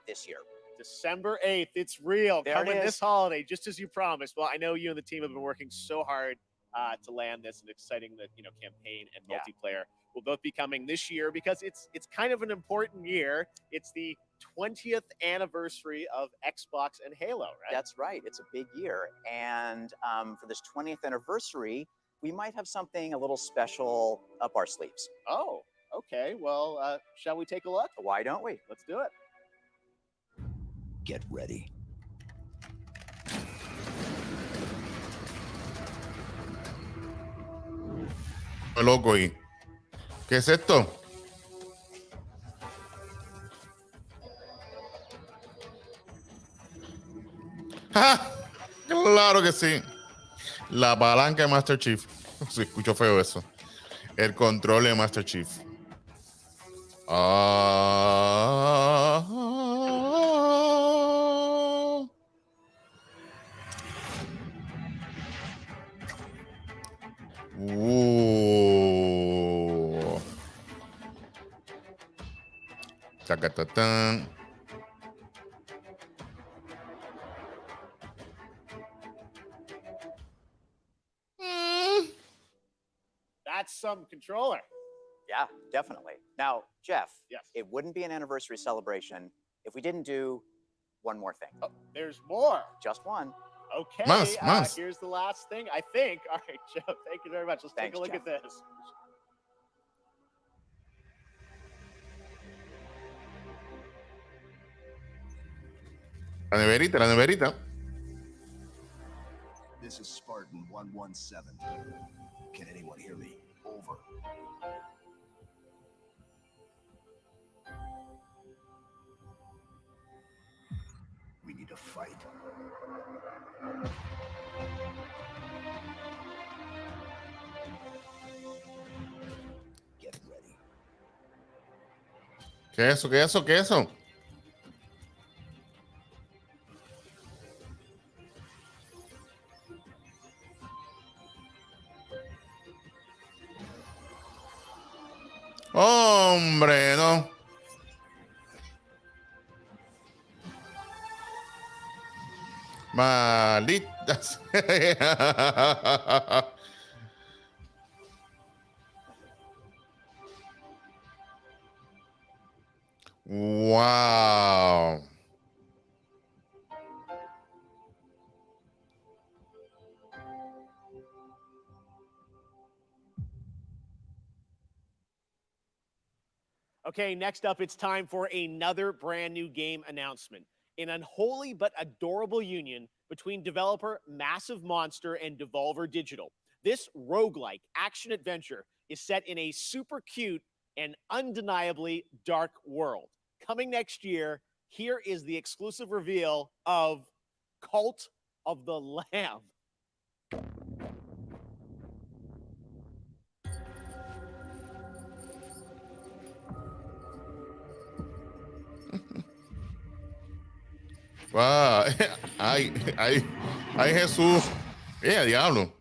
this year. December 8th, it's real. There Coming it is. this holiday, just as you promised. Well, I know you and the team have been working so hard to land this and exciting the campaign and multiplayer will both be coming this year because it's kind of an important year. It's the 20th anniversary of Xbox and Halo, right? That's right. It's a big year. And for this 20th anniversary, we might have something a little special up our sleeves. Oh, okay. Well, shall we take a look? Why don't we? Let's do it. Get ready. Loco ahí. ¿Qué es esto? ¡Ja! Claro que sí. La palanca de Master Chief. Se escuchó feo eso. El control de Master Chief. Tacatatán. That's some controller. Yeah, definitely. Now, Jeff, yes. It wouldn't be an anniversary celebration if we didn't do one more thing. Oh, there's more. Just one. Okay, Mas. Here's the last thing, I think. All right, Joe, thank you very much. Let's take Thanks, a look Jeff. at this. La neverita, la neverita. This is Spartan 117. Can anyone hear me? Over. We need to fight. Get ready. ¿Qué es eso? ¿Qué es eso? ¿Qué es eso? Hombre, no. Maldita sea. Wow. Okay, next up, it's time for another brand new game announcement. An unholy but adorable union between developer Massive Monster and Devolver Digital. This roguelike action-adventure is set in a super cute and undeniably dark world. Coming next year, here is the exclusive reveal of Cult of the Lamb. Wow. Ay, Jesús. Diablo.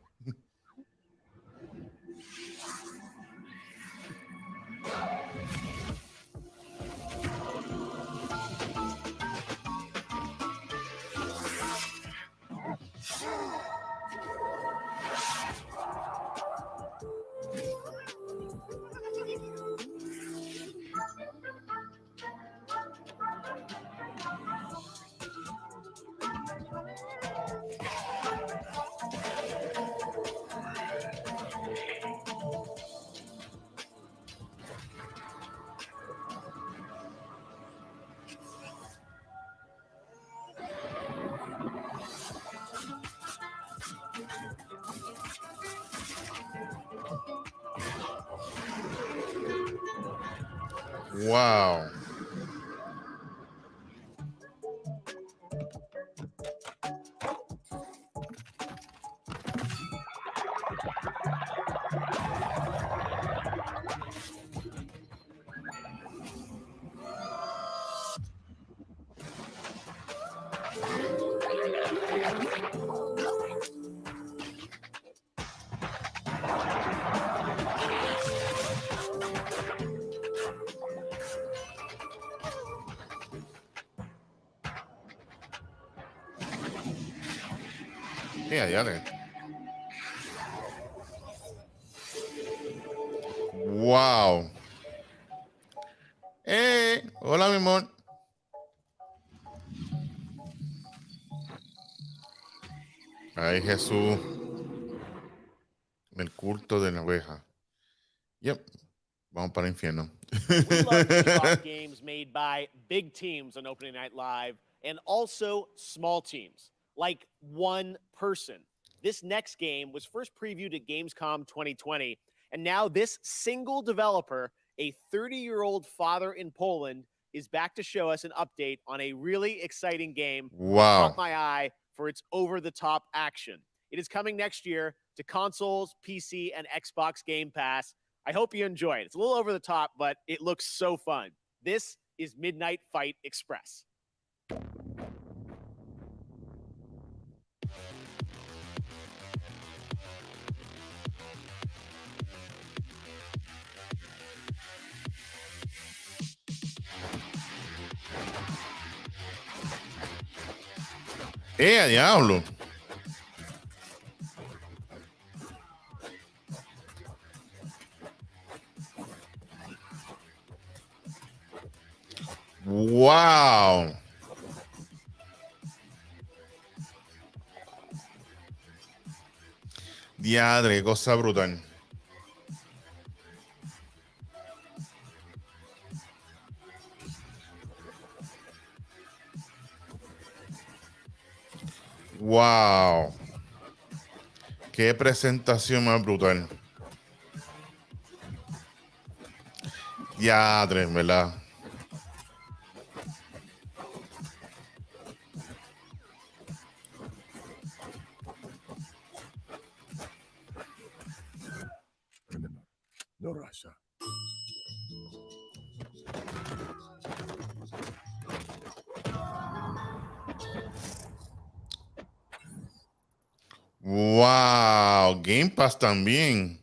Wow. Ya. Wow. Hola, mi amor. Ay, Jesús. El culto de la oveja. Yep. Vamos para el infierno. We love to talk games made by big teams on Opening Night Live and also small teams, like one person. This next game was first previewed at Gamescom 2020, and now this single developer, a 30-year-old father in Poland, is back to show us an update on a really exciting game. Wow. Caught my eye for its over-the-top action. It is coming next year to consoles, PC, and Xbox Game Pass. I hope you enjoy it. It's a little over the top, but it looks so fun. This is Midnight Fight Express. Diablo. Wow. Diadre, cosa brutal. Wow. Qué presentación más brutal. Diadre, ¿verdad? No Russia. Wow, Game Pass también.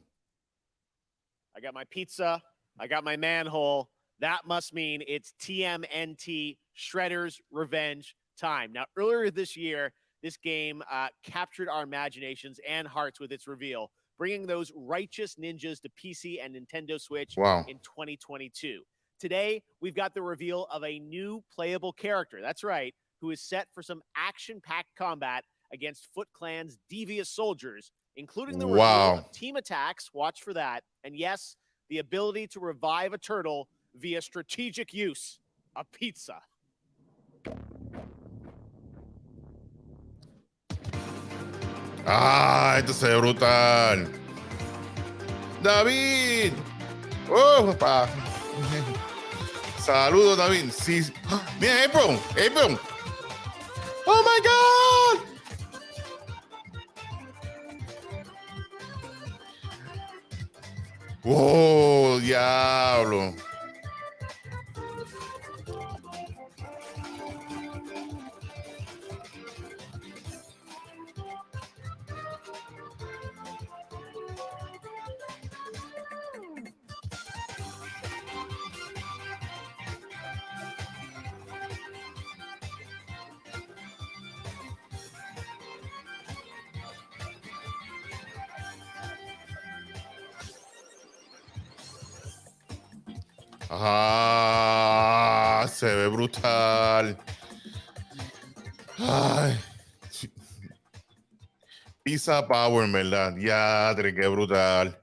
I got my pizza. I got my manhole. That must mean it's TMNT Shredder's Revenge time. Now, earlier this year, this game captured our imaginations and hearts with its reveal, bringing those righteous ninjas to PC and Nintendo Switch in 2022. Today, we've got the reveal of a new playable character. That's right, who is set for some action-packed combat against Foot Clan's devious soldiers, including the reveal of team attacks, watch for that, and yes, the ability to revive a turtle via strategic use of pizza. Ah, esto se ve brutal. David. Oh, papá. Saludos, David. Sí. Mira, April. April. Oh my God. Oh, diablo. Ah, se ve brutal. Ay. Pizza Power, en verdad. Diadre, qué brutal.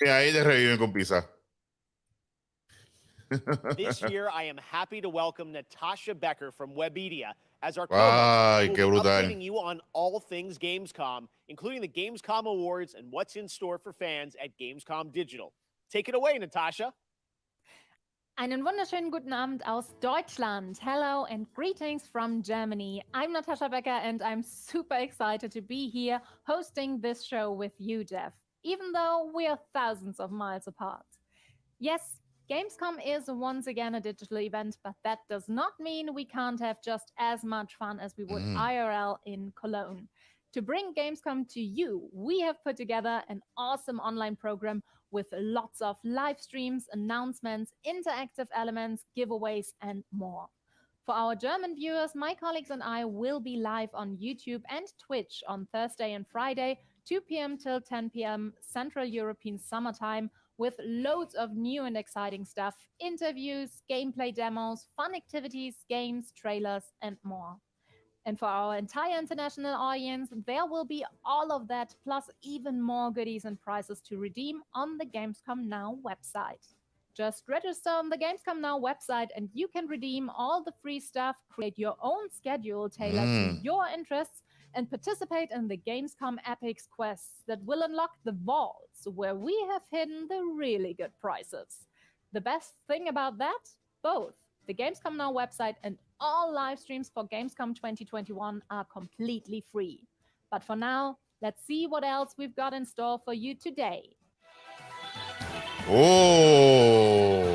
Y ahí te reviven con pizza. This year, I am happy to welcome Natasha Becker from Webedia as our Ay, co-host, qué who will be brutal. updating you on all things Gamescom, including the Gamescom Awards and what's in store for fans at Gamescom Digital. Take it away, Natasha. Einen wunderschönen guten Abend aus Deutschland. Hello and greetings from Germany. I'm Natasha Becker and I'm super excited to be here hosting this show with you, Jeff, even though we are thousands of miles apart. Yes, Gamescom is once again a digital event, but that does not mean we can't have just as much fun as we would IRL in Cologne. To bring Gamescom to you, we have put together an awesome online program with lots of live streams, announcements, interactive elements, giveaways, and more. For our German viewers, my colleagues and I will be live on YouTube and Twitch on Thursday and Friday, 2 p.m. till 10 p.m. Central European Summertime, with loads of new and exciting stuff, interviews, gameplay demos, fun activities, games, trailers, and more. And for our entire international audience, there will be all of that, plus even more goodies and prizes to redeem on the Gamescom Now website. Just register on the Gamescom Now website and you can redeem all the free stuff, create your own schedule tailored to your interests, and participate in the Gamescom Epics quests that will unlock the vaults where we have hidden the really good prizes. The best thing about that? Both the Gamescom Now website and all live streams for Gamescom 2021 are completely free. But for now, let's see what else we've got in store for you today. Oh.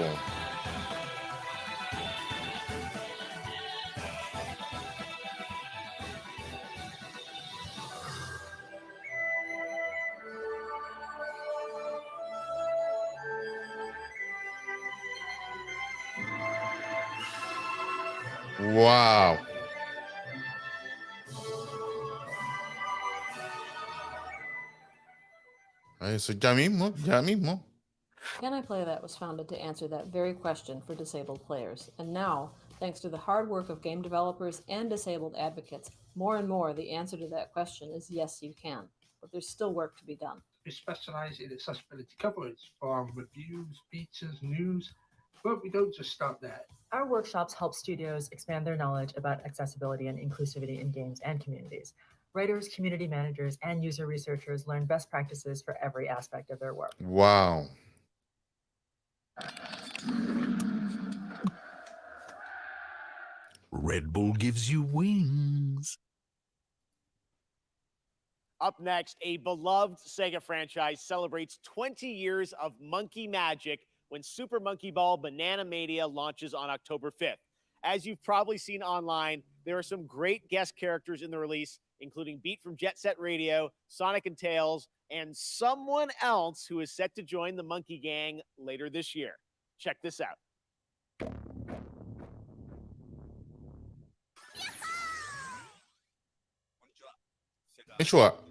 Wow. Eso ya mismo, ya mismo. Can I Play That was founded to answer that very question for disabled players. And now, thanks to the hard work of game developers and disabled advocates, more and more the answer to that question is yes, you can. But there's still work to be done. We specialize in accessibility coverage from reviews, features, news, but we don't just stop there. Our workshops help studios expand their knowledge about accessibility and inclusivity in games and communities. Writers, community managers, and user researchers learn best practices for every aspect of their work. Wow. Red Bull gives you wings. Up next, a beloved Sega franchise celebrates 20 years of monkey magic when Super Monkey Ball Banana Mania launches on October 5th. As you've probably seen online, there are some great guest characters in the release, including Beat from Jet Set Radio, Sonic and Tails, and someone else who is set to join the Monkey Gang later this year. Check this out. よいしょ。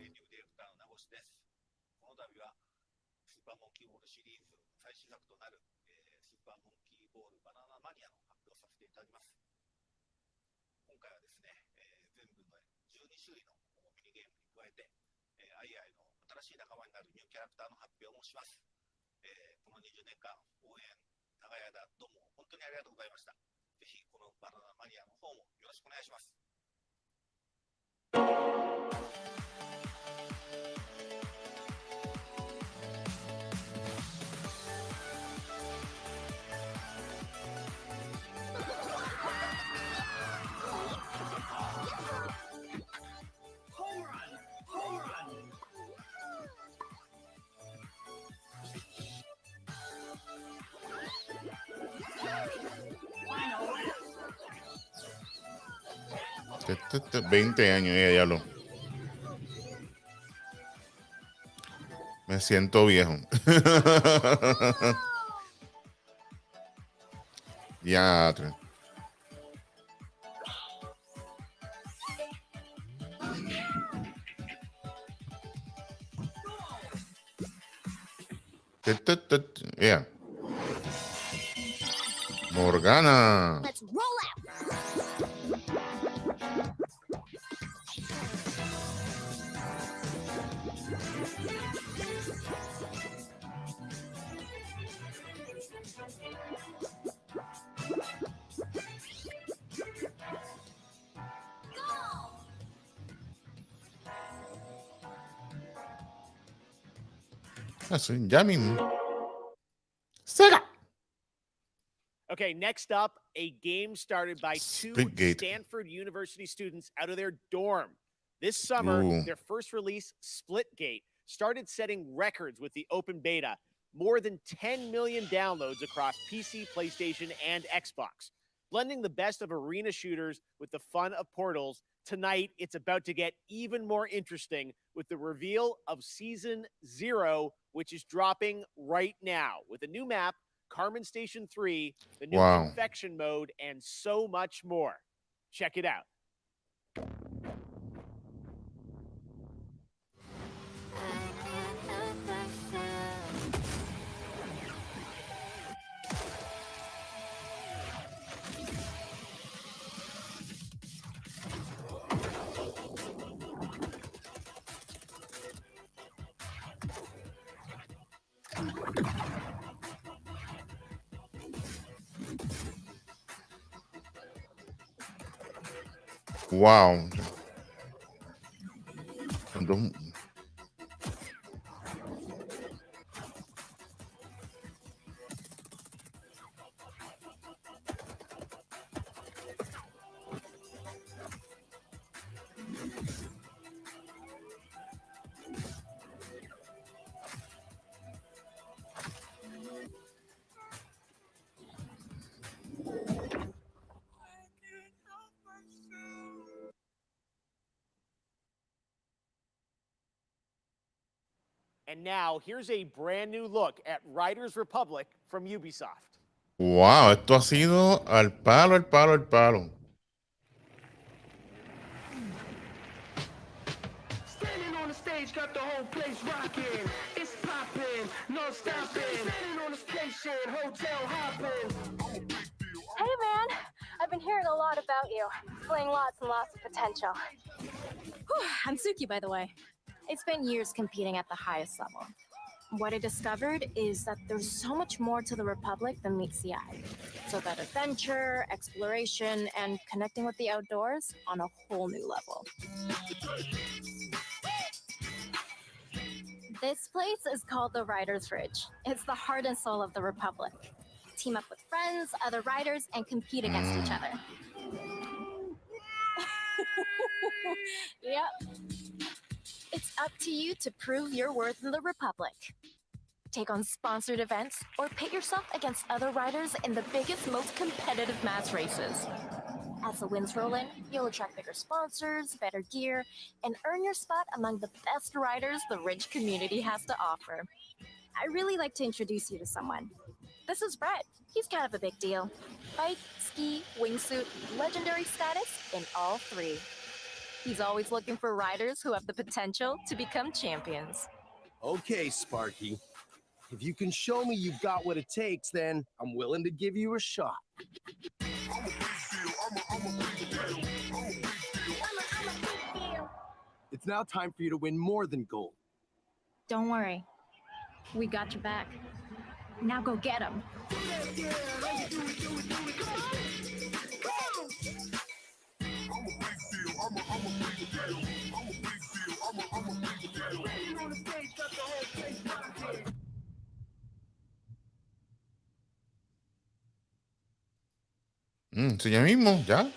20 años, ya lo. Me siento viejo. Ya. Yeah. Morgana. Let's roll out. Así, ya mismo. Sega. Okay, next up, a game started by two Splitgate. Stanford University students out of their dorm. This summer, Ooh. their first release, Splitgate, started setting records with the open beta. More than 10 million downloads across PC, PlayStation, and Xbox. Blending the best of arena shooters with the fun of Portals, tonight it's about to get even more interesting with the reveal of Season 0, which is dropping right now with a new map, Carmen Station 3, the new Wow. infection mode, and so much more. Check it out. Wow. And now, here's a brand new look at Riders Republic from Ubisoft. Wow, esto ha sido al palo, al palo, al palo. Standing on the stage, got the whole place rocking. It's popping, no stopping. Standing on the station, hotel hopping. Hey man, I've been hearing a lot about you. Playing lots and lots of potential. Whew, I'm Suki, by the way. It's been years competing at the highest level. What I discovered is that there's so much more to the Republic than meets the eye. It's about adventure, exploration, and connecting with the outdoors on a whole new level. This place is called the Riders Ridge. It's the heart and soul of the Republic. Team up with friends, other riders, and compete against each other. Yep. It's up to you to prove your worth in the Republic. Take on sponsored events or pit yourself against other riders in the biggest, most competitive mass races. As the wins roll in, you'll attract bigger sponsors, better gear, and earn your spot among the best riders the Ridge community has to offer. I'd really like to introduce you to someone. This is Brett. He's kind of a big deal. Bike, ski, wingsuit, legendary status in all three. He's always looking for riders who have the potential to become champions. Okay, Sparky. If you can show me you've got what it takes, then I'm willing to give you a shot. It's now time for you to win more than gold. Don't worry. We got your back. Now go get him. Sí, ya mismo, ya.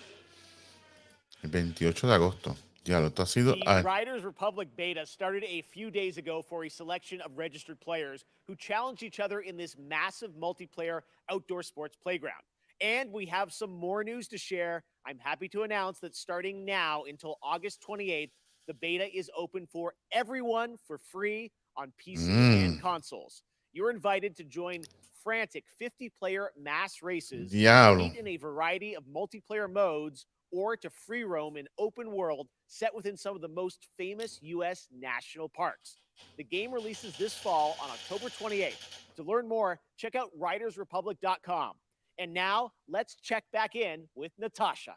El 28 de agosto. Ya lo ha sido. The Riders Republic beta started a few days ago for a selection of registered players who challenged each other in this massive multiplayer outdoor sports playground. And we have some more news to share. I'm happy to announce that starting now until August 28th, the beta is open for everyone for free on PC and consoles. You're invited to join frantic 50-player mass races, Diablo. compete in a variety of multiplayer modes, or to free roam an open world set within some of the most famous U.S. national parks. The game releases this fall on October 28th. To learn more, check out ridersrepublic.com. And now, let's check back in with Natasha.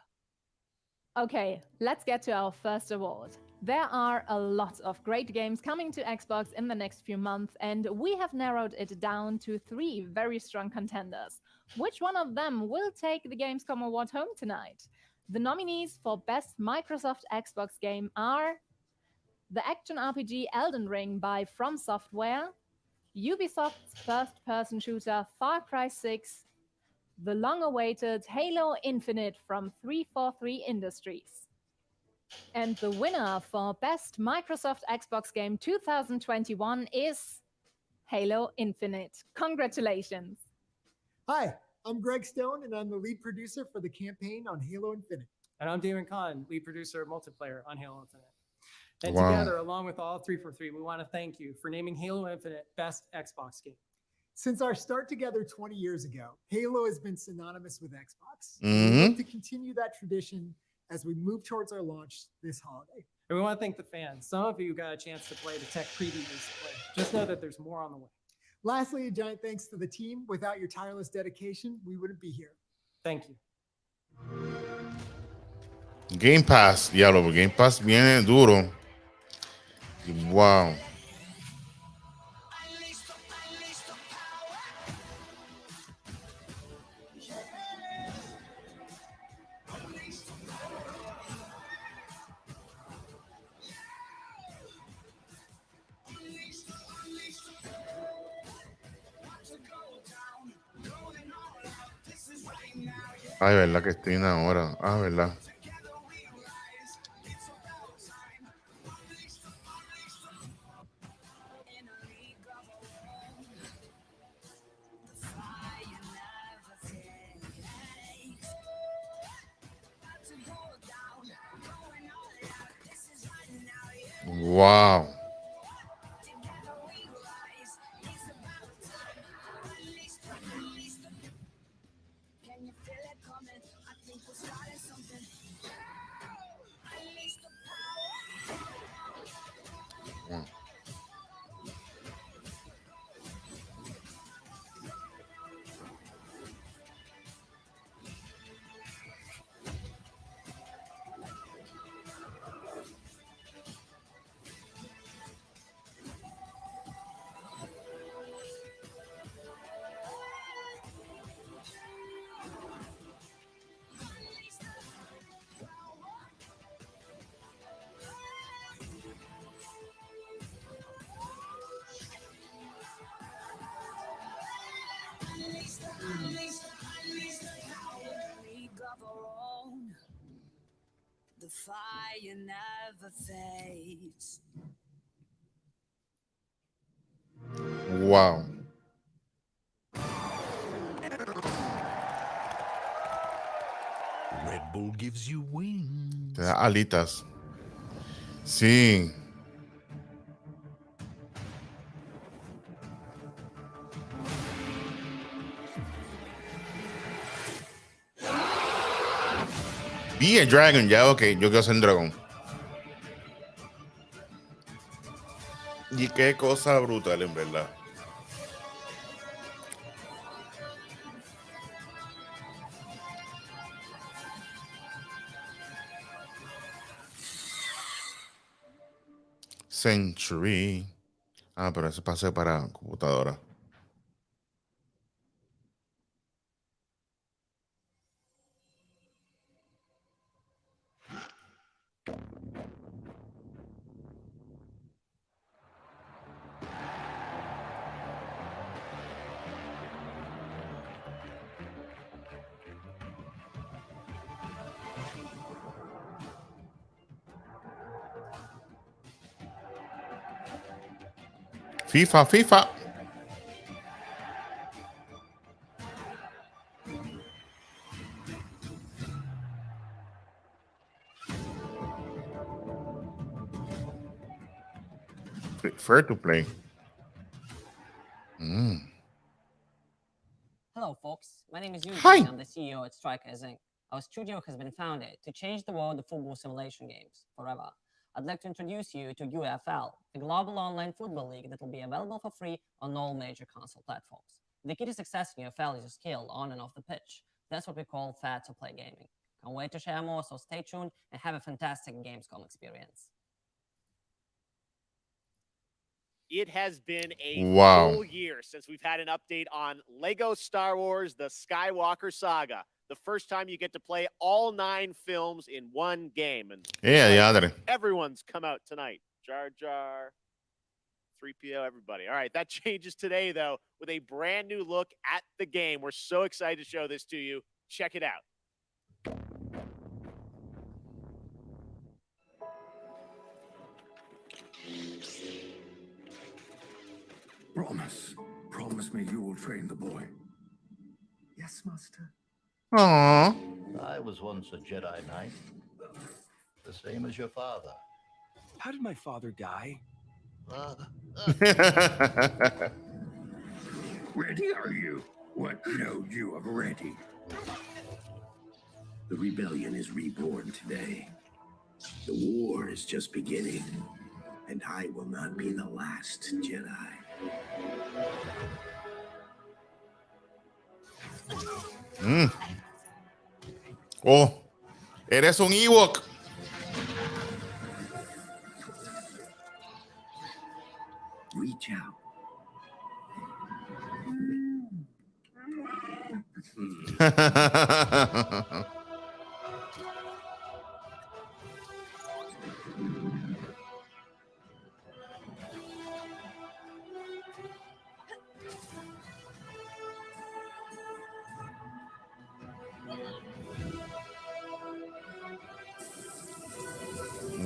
Okay, let's get to our first award. There are a lot of great games coming to Xbox in the next few months, and we have narrowed it down to 3 very strong contenders. Which one of them will take the Gamescom award home tonight? The nominees for Best Microsoft Xbox Game are the action RPG Elden Ring by From Software, Ubisoft's first-person shooter Far Cry 6, the long-awaited Halo Infinite from 343 Industries. And the winner for Best Microsoft Xbox Game 2021 is Halo Infinite. Congratulations! Hi, I'm Greg Stone, and I'm the lead producer for the campaign on Halo Infinite. And I'm Damon Kahn, lead producer of multiplayer on Halo Infinite. And Wow. together, along with all 343, we want to thank you for naming Halo Infinite Best Xbox Game. Since our start together 20 years ago, Halo has been synonymous with Xbox. Mhm. We hope to continue that tradition as we move towards our launch this holiday. And we want to thank the fans. Some of you got a chance to play the tech preview recently. Just know that there's more on the way. Lastly, a giant thanks to the team. Without your tireless dedication, we wouldn't be here. Thank you. Game Pass, diablo, Game Pass viene duro. Wow. Ay, verdad que estoy ahora. Ah, verdad. Wow. The fire never fades. Wow. Red Bull gives you wings. Te da alitas. Sí. Be a dragon, ya, ok. Yo quiero ser un dragón. Y qué cosa brutal, en verdad. Century. Ah, pero ese pase para computadora. FIFA. Fair to play. Mm. Hello, folks. My name is Eugene. Hi. I'm the CEO at Strikers Inc. Our studio has been founded to change the world of football simulation games forever. I'd like to introduce you to UFL, the global online football league that will be available for free on all major console platforms. The key to success in UFL is your skill on and off the pitch. That's what we call fair to play gaming. Can't wait to share more, so stay tuned and have a fantastic Gamescom experience. It has been a Wow. full year since we've had an update on Lego Star Wars, The Skywalker Saga. The first time you get to play all 9 films in one game. And everyone's come out tonight. Jar Jar, 3PO, everybody. All right, that changes today, though, with a brand new look at the game. We're so excited to show this to you. Check it out. Promise me you will train the boy. Yes, Master. Aww. I was once a Jedi Knight, the same as your father. How did my father die? Ready are you? What know you of ready? The rebellion is reborn today. The war is just beginning, and I will not be the last Jedi. Mm. Oh, eres un Ewok. Reach out.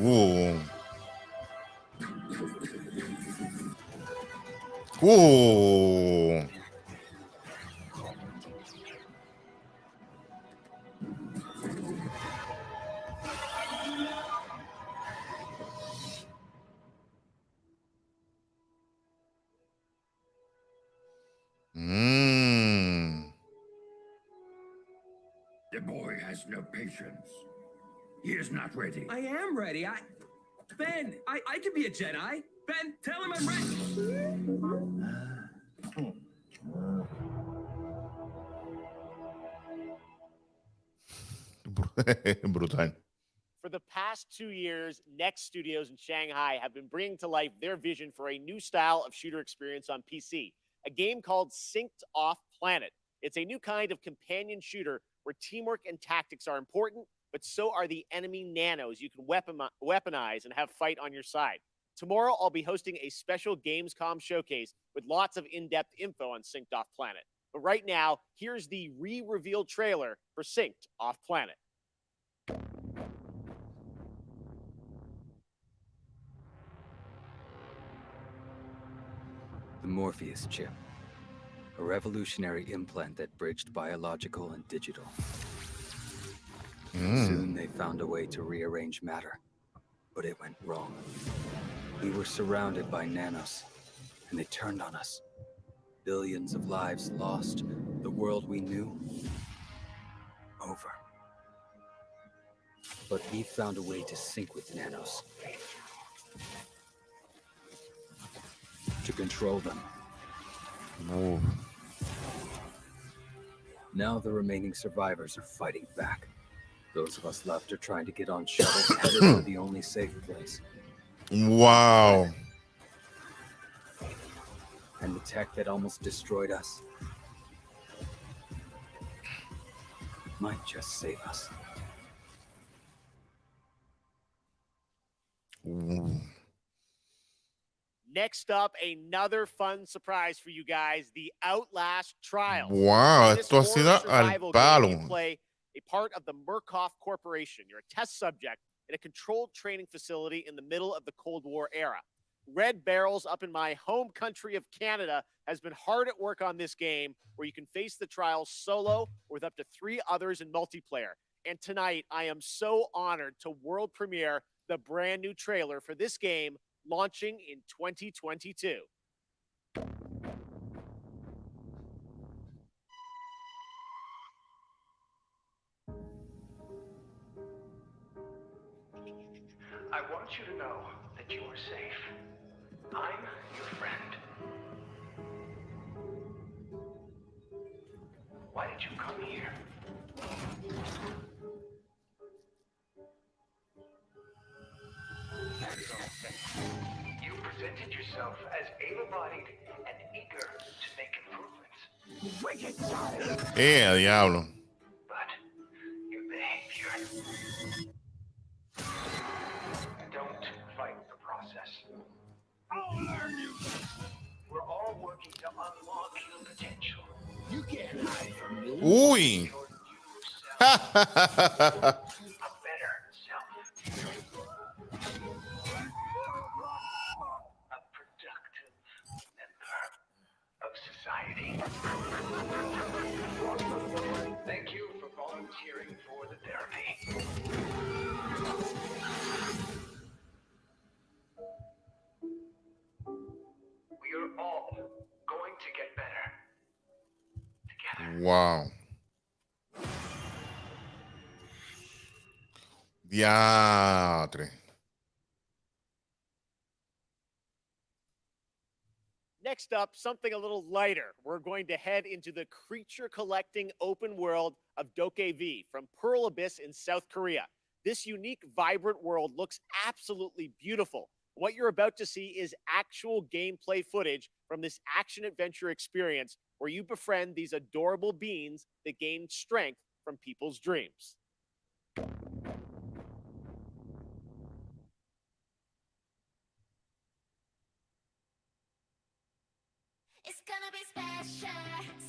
Ooh. Ooh. Mm. The boy has no patience. He is not ready. I am ready. Ben, I could be a Jedi. Ben, tell him I'm ready. Brutal. For the past 2 years, Next Studios in Shanghai have been bringing to life their vision for a new style of shooter experience on PC, a game called Synced Off Planet. It's a new kind of companion shooter where teamwork and tactics are important, but so are the enemy nanos you can weaponize and have fight on your side. Tomorrow, I'll be hosting a special Gamescom showcase with lots of in-depth info on Synced Off Planet. But right now, here's the re-revealed trailer for Synced Off Planet. The Morpheus chip, a revolutionary implant that bridged biological and digital. Soon they found a way to rearrange matter, but it went wrong. We were surrounded by nanos, and they turned on us. Billions of lives lost, the world we knew, over. But we found a way to sync with nanos. To control them. No. Now the remaining survivors are fighting back. Those of us left are trying to get on shuttles headed for the only safe place. Wow. And the tech that almost destroyed us might just save us. Ooh. Next up, another fun surprise for you guys, the Outlast Trials. Wow, This esto ha horror sido survival al game, you palo. play a part of the Murkoff Corporation. You're a test subject in a controlled training facility in the middle of the Cold War era. Red Barrels up in my home country of Canada has been hard at work on this game where you can face the trials solo or with up to 3 others in multiplayer. And tonight, I am so honored to world premiere the brand new trailer for this game launching in 2022. I want you to know that you are safe. I'm your friend. Why did you come here? That's all. You presented yourself as able-bodied and eager to make improvements. Wicked child. Diablo. But your behavior. Don't fight the process. I'll learn you. We're all working to unlock your potential. You can't hide from me. Uy. A better self. A productive member of society. Thank you for volunteering for the therapy. We are all going to get better together. Wow. Diatre. Next up, something a little lighter. We're going to head into the creature collecting open world of Dokev from Pearl Abyss in South Korea. This unique, vibrant world looks absolutely beautiful. What you're about to see is actual gameplay footage from this action-adventure experience where you befriend these adorable beings that gain strength from people's dreams. It's gonna be special.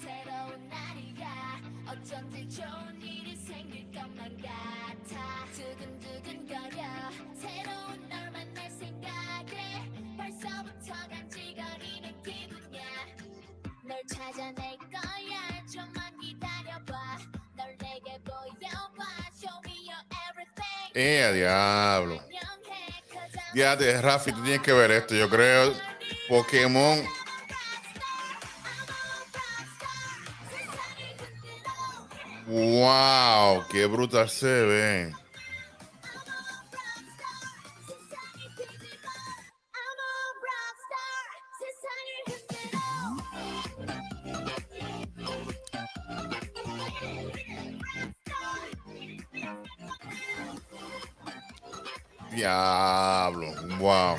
새로운 날이야. 어쩐지 좋은 일이 생길 것만 같아. 두근두근거려. 새로운 널 만날 생각에 벌써부터 간질거리는 기분이야. 널 찾아낼 거야. 좀만 기다려봐. 널 내게 보여봐. Show me your everything. Diablo. Diate, Rafi, tú tienes que ver esto. Yo creo Pokémon. Wow, qué brutal se ve. Diablo, wow.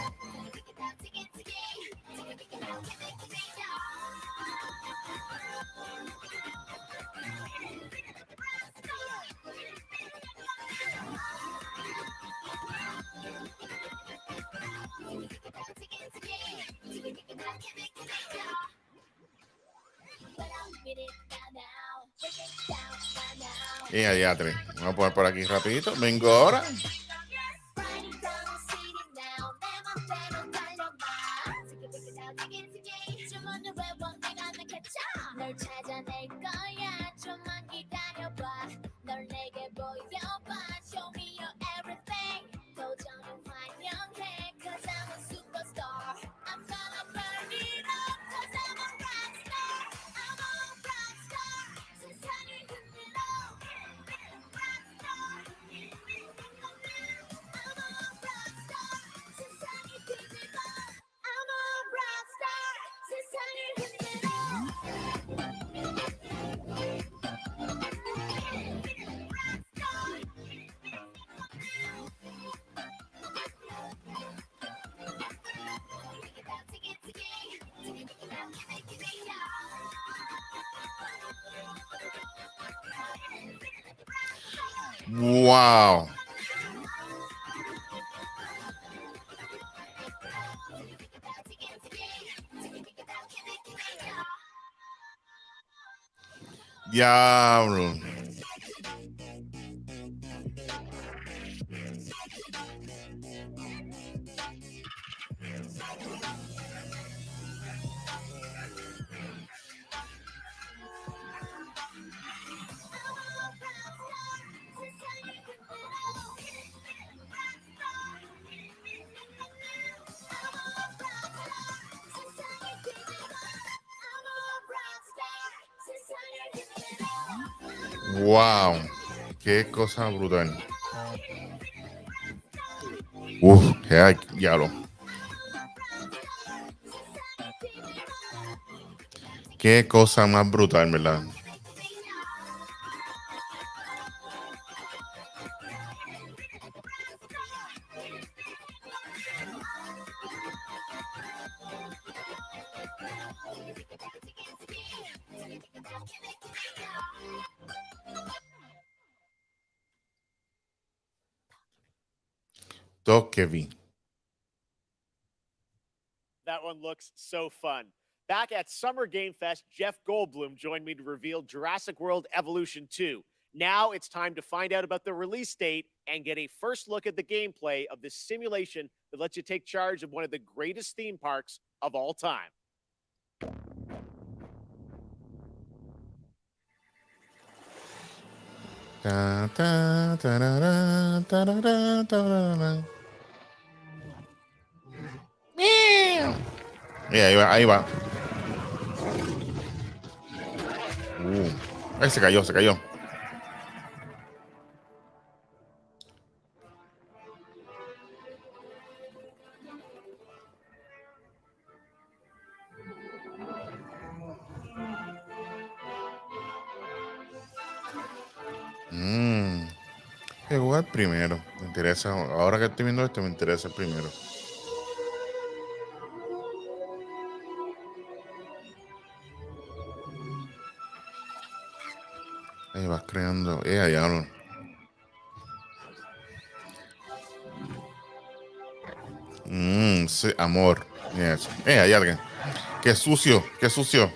Diatre. Vamos a poner por aquí rapidito. Vengo ahora. 널 찾아낼 거야. 좀만 기다려봐. 널 내게 보여봐. Show me your everything. 도전을 환영해. 'Cause I'm a superstar. I'm gonna burn it up. 'Cause I'm a rock star. I'm a rock star. 세상을 흔들어. Rock star. I'm a rock star. 세상을 흔들어. I'm a rock star. 세상을 흔들어. Wow. Diablo. Wow, qué cosa brutal. Qué diablo. Qué cosa más brutal, ¿verdad? Todo que vi. That one looks so fun. Back at Summer Game Fest, Jeff Goldblum joined me to reveal Jurassic World Evolution 2. Now it's time to find out about the release date and get a first look at the gameplay of this simulation that lets you take charge of one of the greatest theme parks of all time. Ta, ta, tarara, tarara, tarara. Ahí va, ahí va. Ahí se cayó, se cayó. Voy a jugar primero. Me interesa. Ahora que estoy viendo esto, me interesa el primero. Ahí vas creando. Diablo. Sí, amor. Yes. Hay alguien. Qué sucio, qué sucio.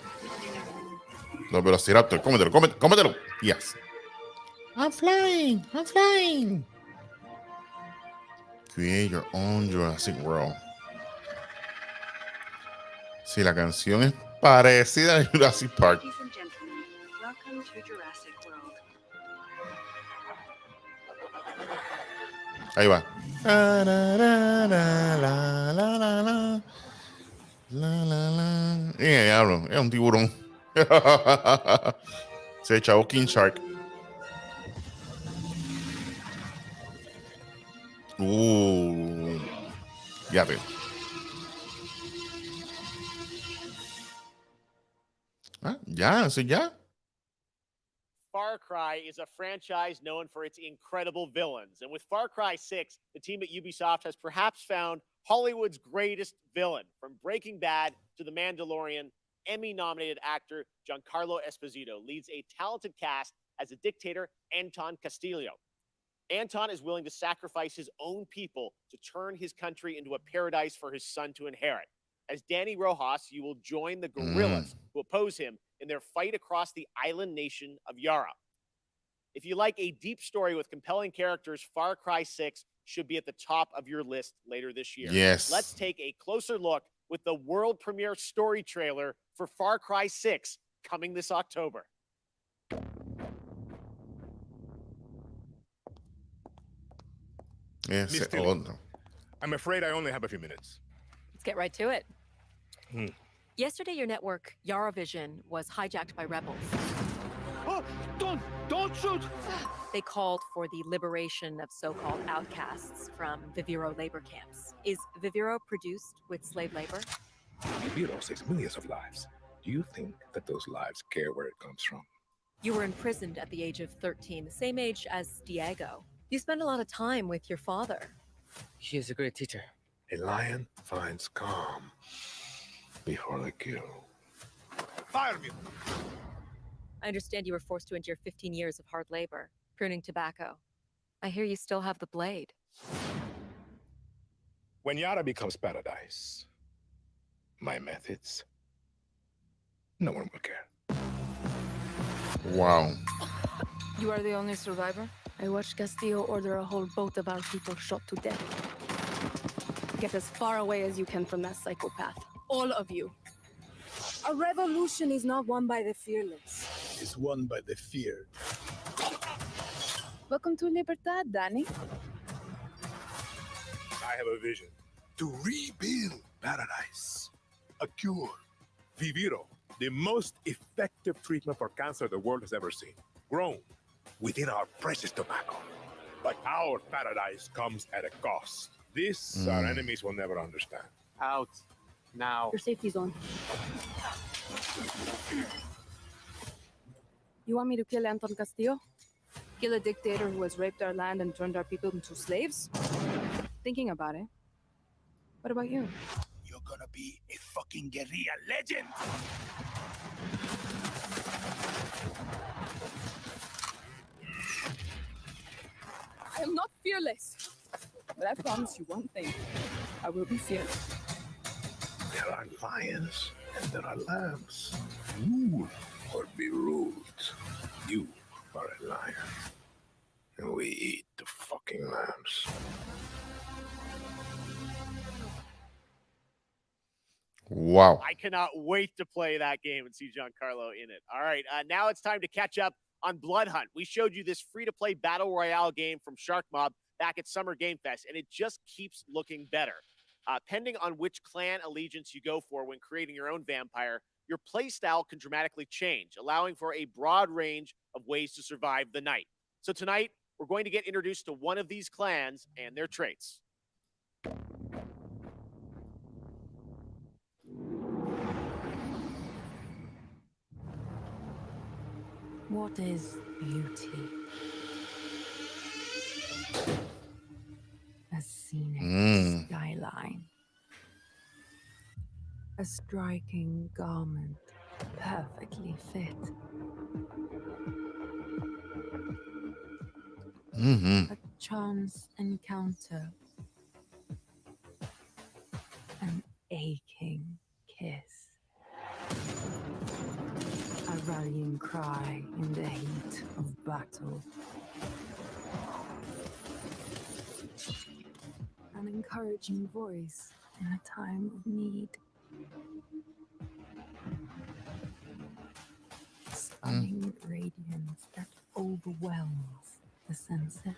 Los velociraptors. Cómetelo, cómetelo, cómetelo. Yes. I'm flying, I'm flying. Create your own Jurassic World. Sí, la canción es parecida a Jurassic Park. Ladies and gentlemen, welcome to Jurassic World. Ahí va. Diablo, es un tiburón. Se echó King Shark. Ya veo. Ya, sí, ya. Far Cry is a franchise known for its incredible villains. And with Far Cry 6, the team at Ubisoft has perhaps found Hollywood's greatest villain. From Breaking Bad to The Mandalorian, Emmy-nominated actor Giancarlo Esposito leads a talented cast as a dictator, Anton Castillo. Anton is willing to sacrifice his own people to turn his country into a paradise for his son to inherit. As Danny Rojas, you will join the guerrillas who oppose him in their fight across the island nation of Yara. If you like a deep story with compelling characters, Far Cry 6 should be at the top of your list later this year. Yes. Let's take a closer look with the world premiere story trailer for Far Cry 6 coming this October. Yes, I'm afraid I only have a few minutes. Let's get right to it. Yesterday, your network, Yaravision, was hijacked by rebels. Oh, don't shoot! They called for the liberation of so-called outcasts from Viviro labor camps. Is Viviro produced with slave labor? Viviro saves millions of lives. Do you think that those lives care where it comes from? You were imprisoned at the age of 13, the same age as Diego. You spend a lot of time with your father. He is a great teacher. A lion finds calm before the kill. Fire me! I understand you were forced to endure 15 years of hard labor, pruning tobacco. I hear you still have the blade. When Yara becomes paradise, my methods, no one will care. Wow. You are the only survivor? I watched Castillo order a whole boat of our people shot to death. Get as far away as you can from that psychopath. All of you. A revolution is not won by the fearless. It's won by the feared. Welcome to Libertad, Danny. I have a vision to rebuild paradise. A cure. Viviro, the most effective treatment for cancer the world has ever seen. Grown within our precious tobacco. But our paradise comes at a cost. This our enemies will never understand. Out. Now. Your safety zone. You want me to kill Anton Castillo? Kill a dictator who has raped our land and turned our people into slaves? Thinking about it. What about you? You're gonna be a fucking guerrilla legend. I am not fearless. But I promise you one thing. I will be fearless. There are lions and there are lambs. Rule or be ruled. You are a lion. And we eat the fucking lambs. Wow. I cannot wait to play that game and see Giancarlo in it. All right, now it's time to catch up on Blood Hunt. We showed you this free-to-play battle royale game from Shark Mob back at Summer Game Fest, and it just keeps looking better. Pending on which clan allegiance you go for when creating your own vampire, your playstyle can dramatically change, allowing for a broad range of ways to survive the night. So tonight, we're going to get introduced to one of these clans and their traits. What is beauty? A scenic skyline. A striking garment, perfectly fit. A chance encounter. An aching kiss. A rallying cry in the heat of battle. An encouraging voice in a time of need. Stunning radiance that overwhelms the senses.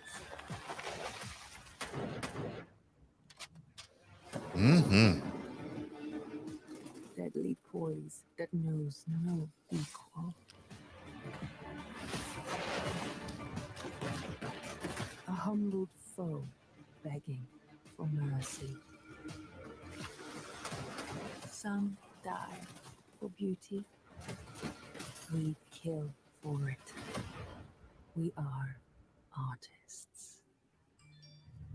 Deadly poise that knows no equal. A humbled foe begging for mercy. Some die for beauty. We kill for it. We are artists.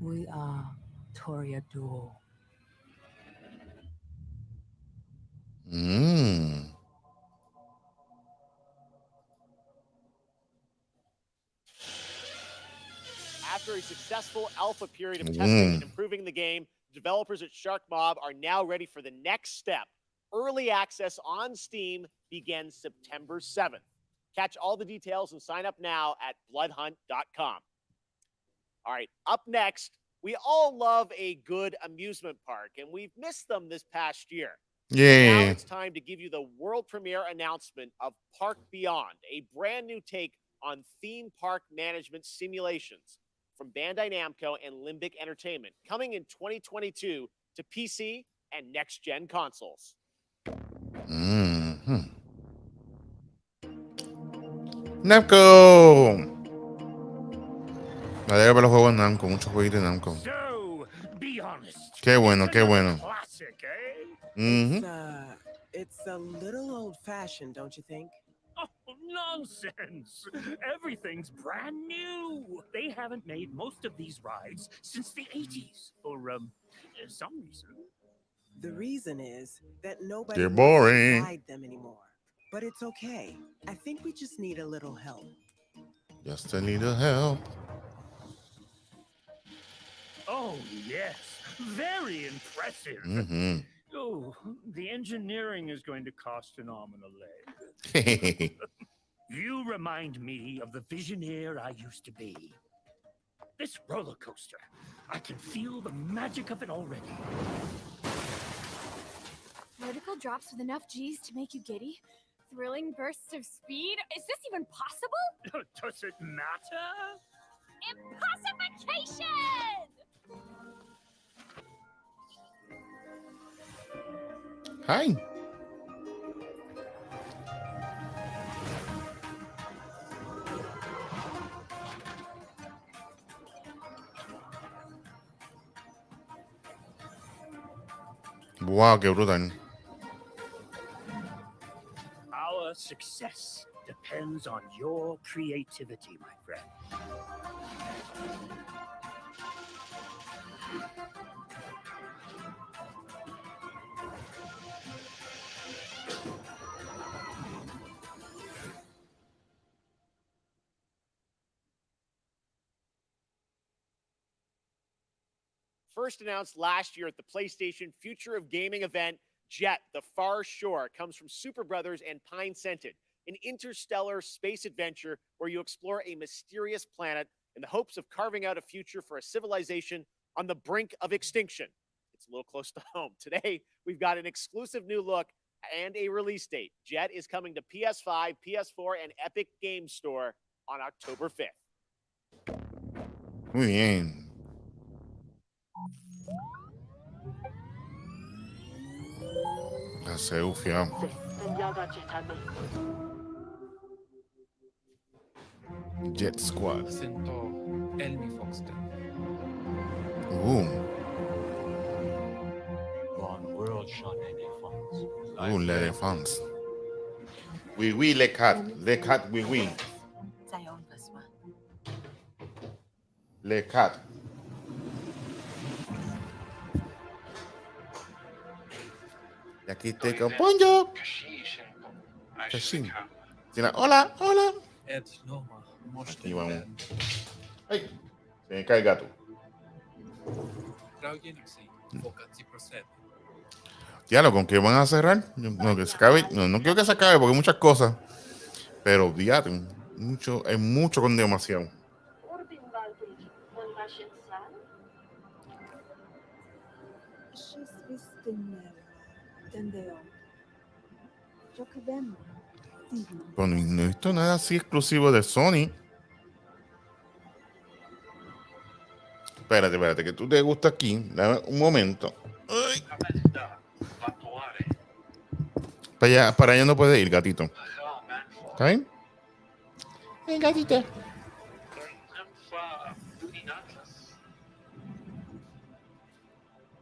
We are Toreador. After a successful alpha period of testing and improving the game, developers at Shark Mob are now ready for the next step. Early access on Steam begins September 7th. Catch all the details and sign up now at bloodhunt.com. All right, up next, we all love a good amusement park, and we've missed them this past year. Yeah. Now it's time to give you the world premiere announcement of Park Beyond, a brand new take on theme park management simulations from Bandai Namco and Limbic Entertainment, coming in 2022 to PC and next-gen consoles. Namco. Me alegro por los juegos Namco, muchos jueguitos de Namco. So, be honest. Qué bueno, qué bueno. Classic, eh? It's a little old-fashioned, don't you think? Oh, nonsense! Everything's brand new. They haven't made most of these rides since the 80s for some reason. The reason is that nobody They're wants boring. to ride them anymore. But it's okay. I think we just need a little help. Just a little help. Oh, yes. Very impressive. Oh, the engineering is going to cost an arm and a leg. You remind me of the Visioneer I used to be. This roller coaster, I can feel the magic of it already. Vertical drops with enough G's to make you giddy? Thrilling bursts of speed? Is this even possible? Does it matter? Impossification! Hi. Wow, qué brutal. Our success depends on your creativity, my friend. First announced last year at the PlayStation Future of Gaming event, Jet, The Far Shore, comes from Super Brothers and Pine Scented, an interstellar space adventure where you explore a mysterious planet in the hopes of carving out a future for a civilization on the brink of extinction. It's a little close to home. Today, we've got an exclusive new look and a release date. Jet is coming to PS5, PS4, and Epic Games Store on October 5th. Muy bien. La Seufia. Jet Squad. L'éléphant. Oui, oui, les cat, oui, oui. Les cat. Y aquí te acompaño. Kashin. Hola, hola. Aquí vamos. Ay, se me cae el gato. Diablo, ¿con qué van a cerrar? No, que se acabe. No quiero que se acabe porque hay muchas cosas. Pero, diablo, hay mucho con demasiado. Bueno, no he visto nada así exclusivo de Sony. Espérate, que tú te gusta aquí. Dame un momento. Ay. Para allá no puede ir, gatito. ¿Está bien? El gatito.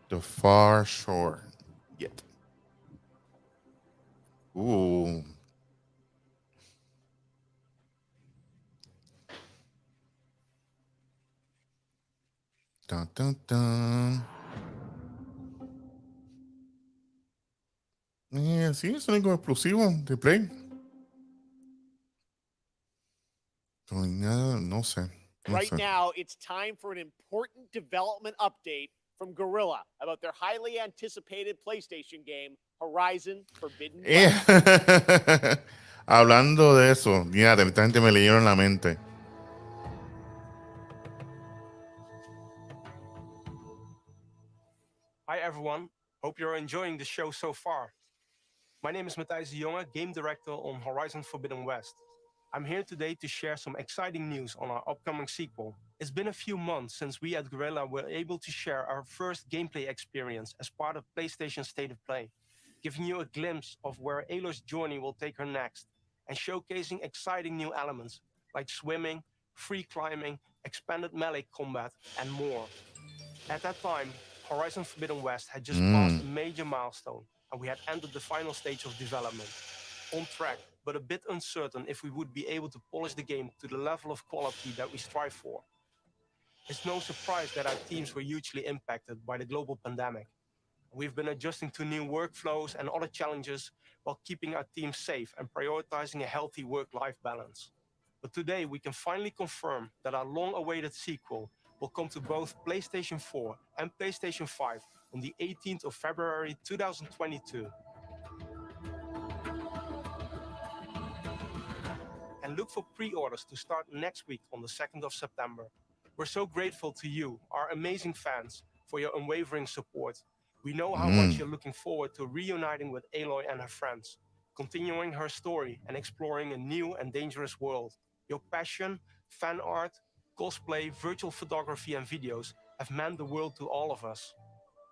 The Far Shore. Yet. Dun, dun, dun. Sí, es un exclusivo de Play. No sé. Right now, it's time for an important development update from Guerrilla about their highly anticipated PlayStation game, Horizon Forbidden West. Hablando de eso, ya, esta gente me leyeron la mente. Hi everyone, hope you're enjoying the show so far. My name is Matthijs de Jonge, Game Director on Horizon Forbidden West. I'm here today to share some exciting news on our upcoming sequel. It's been a few months since we at Guerrilla were able to share our first gameplay experience as part of PlayStation State of Play, giving you a glimpse of where Aloy's journey will take her next, and showcasing exciting new elements like swimming, free climbing, expanded melee combat, and more. At that time, Horizon Forbidden West had just passed a major milestone, and we had entered the final stage of development. On track, but a bit uncertain if we would be able to polish the game to the level of quality that we strive for. It's no surprise that our teams were hugely impacted by the global pandemic. We've been adjusting to new workflows and other challenges while keeping our team safe and prioritizing a healthy work-life balance. But today we can finally confirm that our long-awaited sequel will come to both PlayStation 4 and PlayStation 5 on the 18th of February 2022. And look for pre-orders to start next week on the 2nd of September. We're so grateful to you, our amazing fans, for your unwavering support. We know how much you're looking forward to reuniting with Aloy and her friends, continuing her story and exploring a new and dangerous world. Your passion, fan art, cosplay, virtual photography and videos have meant the world to all of us.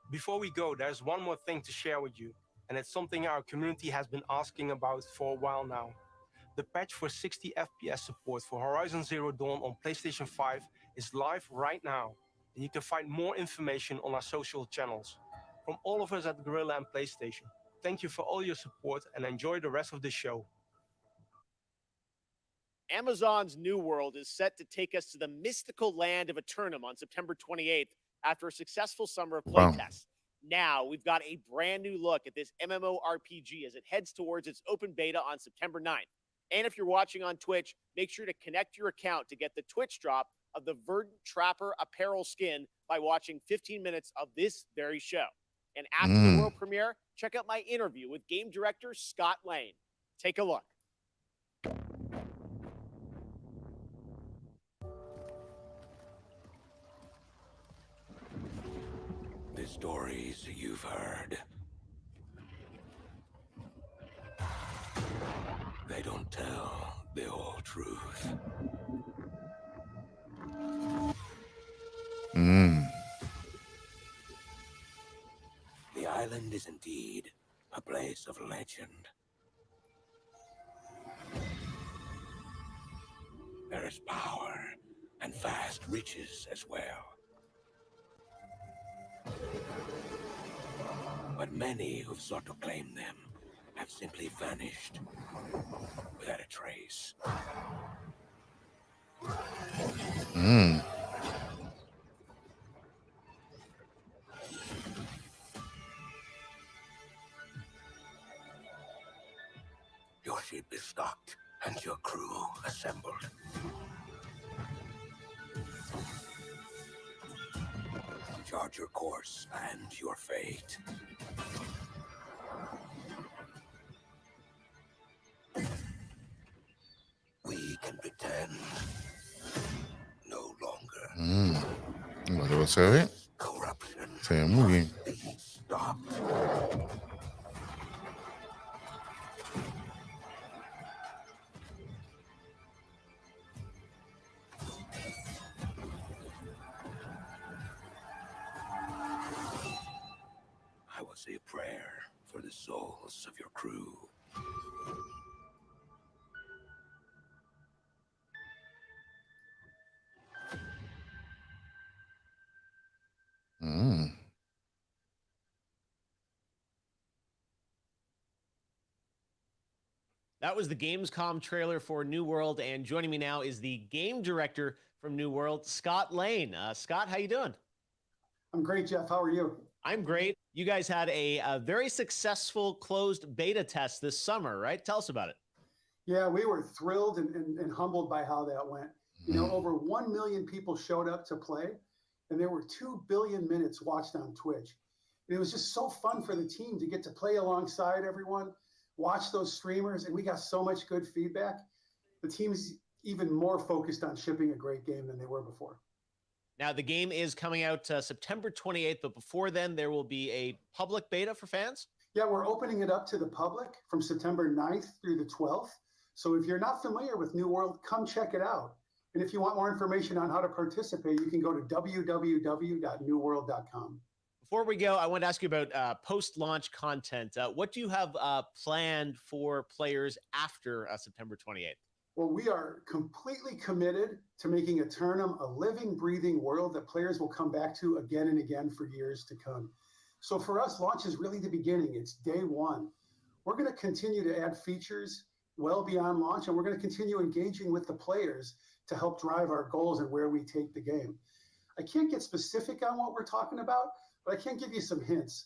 Before we go, there's one more thing to share with you, and it's something our community has been asking about for a while now. The patch for 60 FPS support for Horizon Zero Dawn on PlayStation 5 is live right now, and you can find more information on our social channels. From all of us at Gorilla and PlayStation, thank you for all your support and enjoy the rest of the show. Amazon's New World is set to take us to the mystical land of Eternum on September 28th after a successful summer of playtests. Now we've got a brand new look at this MMORPG as it heads towards its open beta on September 9th. And if you're watching on Twitch, make sure to connect your account to get the Twitch drop of the Verdant Trapper apparel skin by watching 15 minutes of this very show. And after the world premiere, check out my interview with game director Scott Lane. Take a look. The stories you've heard, they don't tell the whole truth. The island is indeed a place of legend. There is power and vast riches as well. But many who've sought to claim them have simply vanished without a trace. Your ship is stocked and your crew assembled. Chart your course and your fate. We can pretend no longer. Luego se ve. Se ve muy bien. Stop. I will say a prayer for the souls of your crew. That was the Gamescom trailer for New World, and joining me now is the game director from New World, Scott Lane. Scott, how you doing? I'm great, Jeff. How are you? I'm great. You guys had a very successful closed beta test this summer, right? Tell us about it. Yeah, we were thrilled and humbled by how that went. You know, over 1 million people showed up to play, and there were 2 billion minutes watched on Twitch. And it was just so fun for the team to get to play alongside everyone, watch those streamers, and we got so much good feedback. The team's even more focused on shipping a great game than they were before. Now, the game is coming out September 28th, but before then, there will be a public beta for fans? Yeah, we're opening it up to the public from September 9th through the 12th. So if you're not familiar with New World, come check it out. And if you want more information on how to participate, you can go to www.newworld.com. Before we go, I want to ask you about post-launch content. What do you have planned for players after September 28th? Well, we are completely committed to making Eternum a living, breathing world that players will come back to again and again for years to come. So for us, launch is really the beginning. It's day one. We're going to continue to add features well beyond launch, and we're going to continue engaging with the players to help drive our goals and where we take the game. I can't get specific on what we're talking about, but I can give you some hints.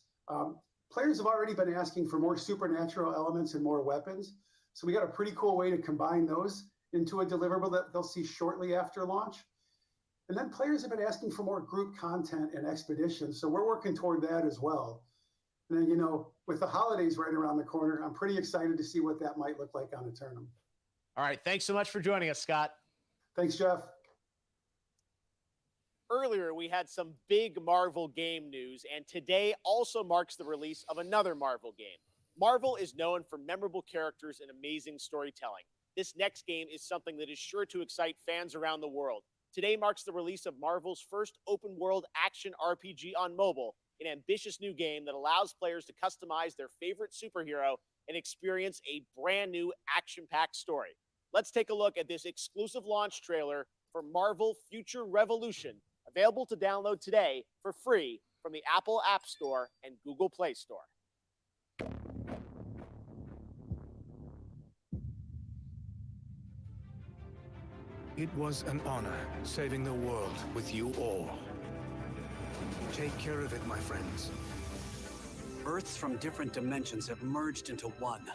Players have already been asking for more supernatural elements and more weapons. So we got a pretty cool way to combine those into a deliverable that they'll see shortly after launch. And then players have been asking for more group content and expeditions. So we're working toward that as well. And then, you know, with the holidays right around the corner, I'm pretty excited to see what that might look like on Eternum. All right. Thanks so much for joining us, Scott. Thanks, Jeff. Earlier, we had some big Marvel game news, and today also marks the release of another Marvel game. Marvel is known for memorable characters and amazing storytelling. This next game is something that is sure to excite fans around the world. Today marks the release of Marvel's first open-world action RPG on mobile, an ambitious new game that allows players to customize their favorite superhero and experience a brand new action-packed story. Let's take a look at this exclusive launch trailer for Marvel Future Revolution, available to download today for free from the Apple App Store and Google Play Store. It was an honor saving the world with you all. Take care of it, my friends. Earths from different dimensions have merged into one.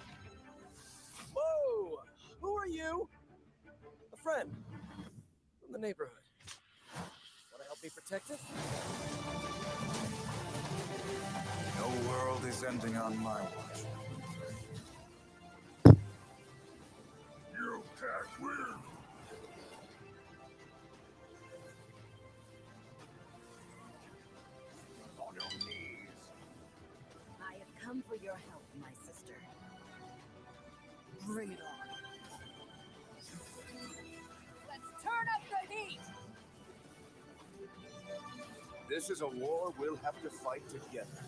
Whoa! Who are you? A friend from the neighborhood. Want to help me protect it? No world is ending on my watch. You can't win. On your knees. I have come for your help, my sister. Bring it on. Let's turn up the heat! This is a war we'll have to fight together.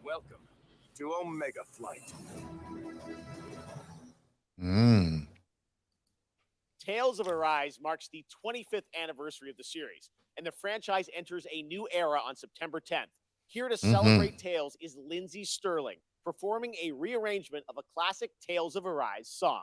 Welcome to Omega Flight. Tales of Arise marks the 25th anniversary of the series, and the franchise enters a new era on September 10th. Here to celebrate Tales is Lindsey Sterling, performing a rearrangement of a classic Tales of Arise song.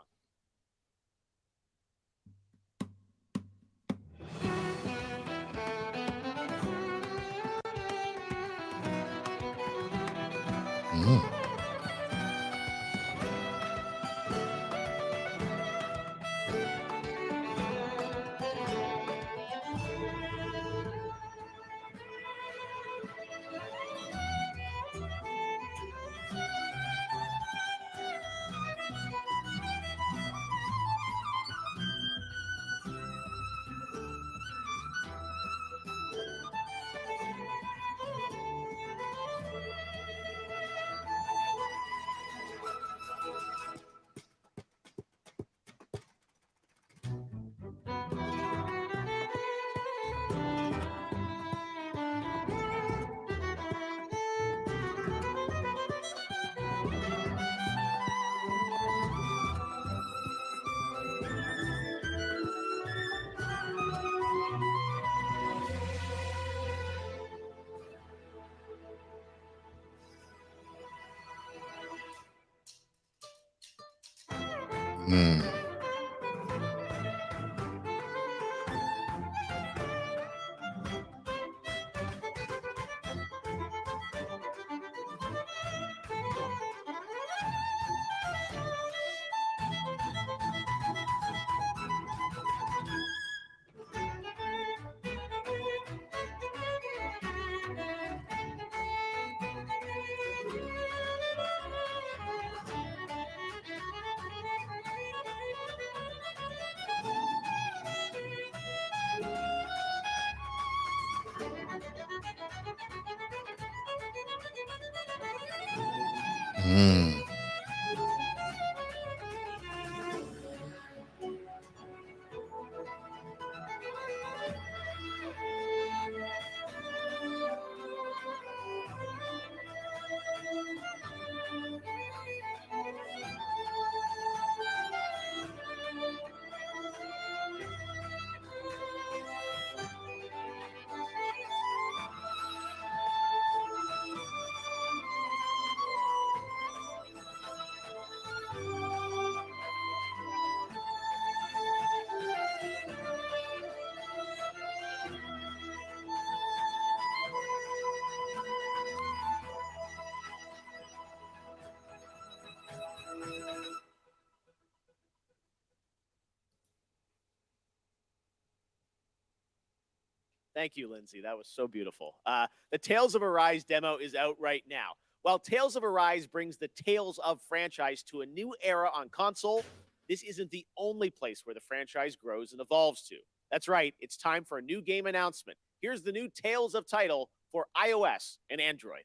Thank you, Lindsay. That was so beautiful. The Tales of Arise demo is out right now. While Tales of Arise brings the Tales of franchise to a new era on console, this isn't the only place where the franchise grows and evolves to. That's right, it's time for a new game announcement. Here's the new Tales of title for iOS and Android.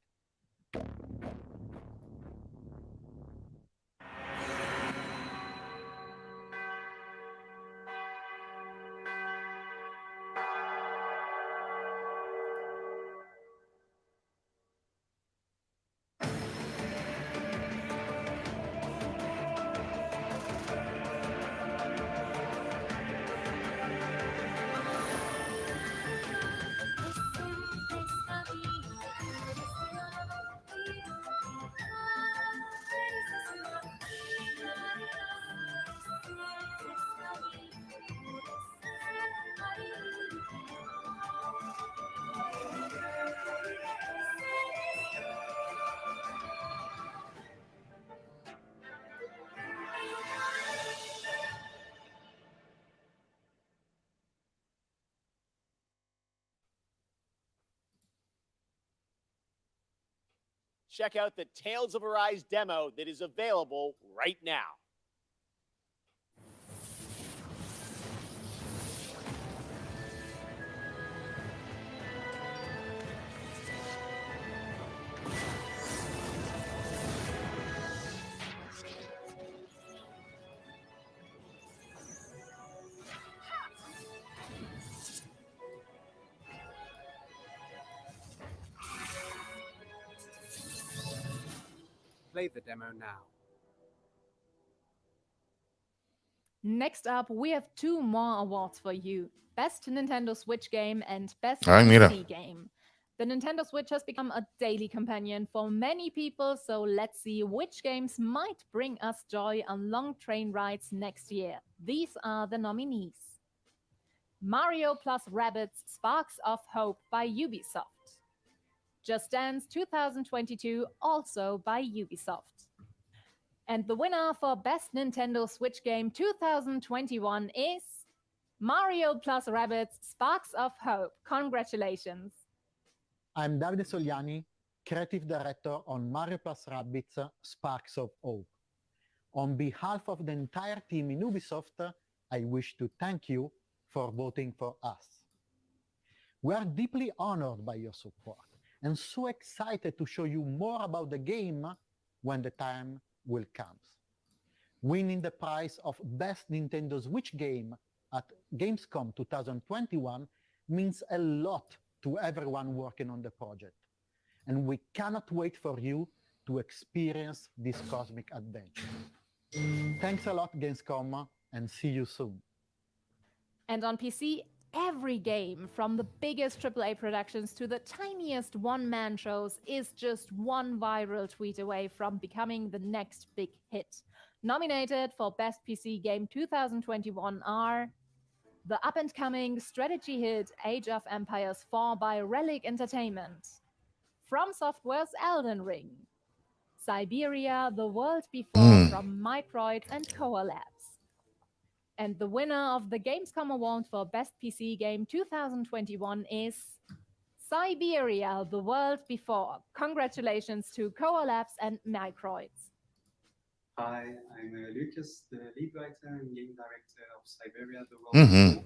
check out the Tales of Arise demo that is available right now. Play the demo now. Next up, we have 2 more awards for you. Best Nintendo Switch Game and Best Ay, mira. PC Game. The Nintendo Switch has become a daily companion for many people, so let's see which games might bring us joy on long train rides next year. These are the nominees. Mario plus Rabbids Sparks of Hope by Ubisoft. Just Dance 2022, also by Ubisoft. And the winner for Best Nintendo Switch Game 2021 is Mario plus Rabbids Sparks of Hope. Congratulations. I'm Davide Soliani, Creative Director on Mario plus Rabbids Sparks of Hope. On behalf of the entire team in Ubisoft, I wish to thank you for voting for us. We are deeply honored by your support and so excited to show you more about the game when the time will come. Winning the prize of Best Nintendo Switch Game at Gamescom 2021 means a lot to everyone working on the project, and we cannot wait for you to experience this cosmic adventure. Thanks a lot, Gamescom, and see you soon. And on PC, every game, from the biggest AAA productions to the tiniest one-man shows, is just one viral tweet away from becoming the next big hit. Nominated for Best PC Game 2021 are the up-and-coming strategy hit Age of Empires 4 by Relic Entertainment, From Software's Elden Ring, Siberia: The World Before from Microids and Koa Labs. And the winner of the Gamescom Award for Best PC Game 2021 is Siberia: The World Before. Congratulations to Koa Labs and Microids. Hi, I'm Lucas, the lead writer and game director of Siberia: The World Before.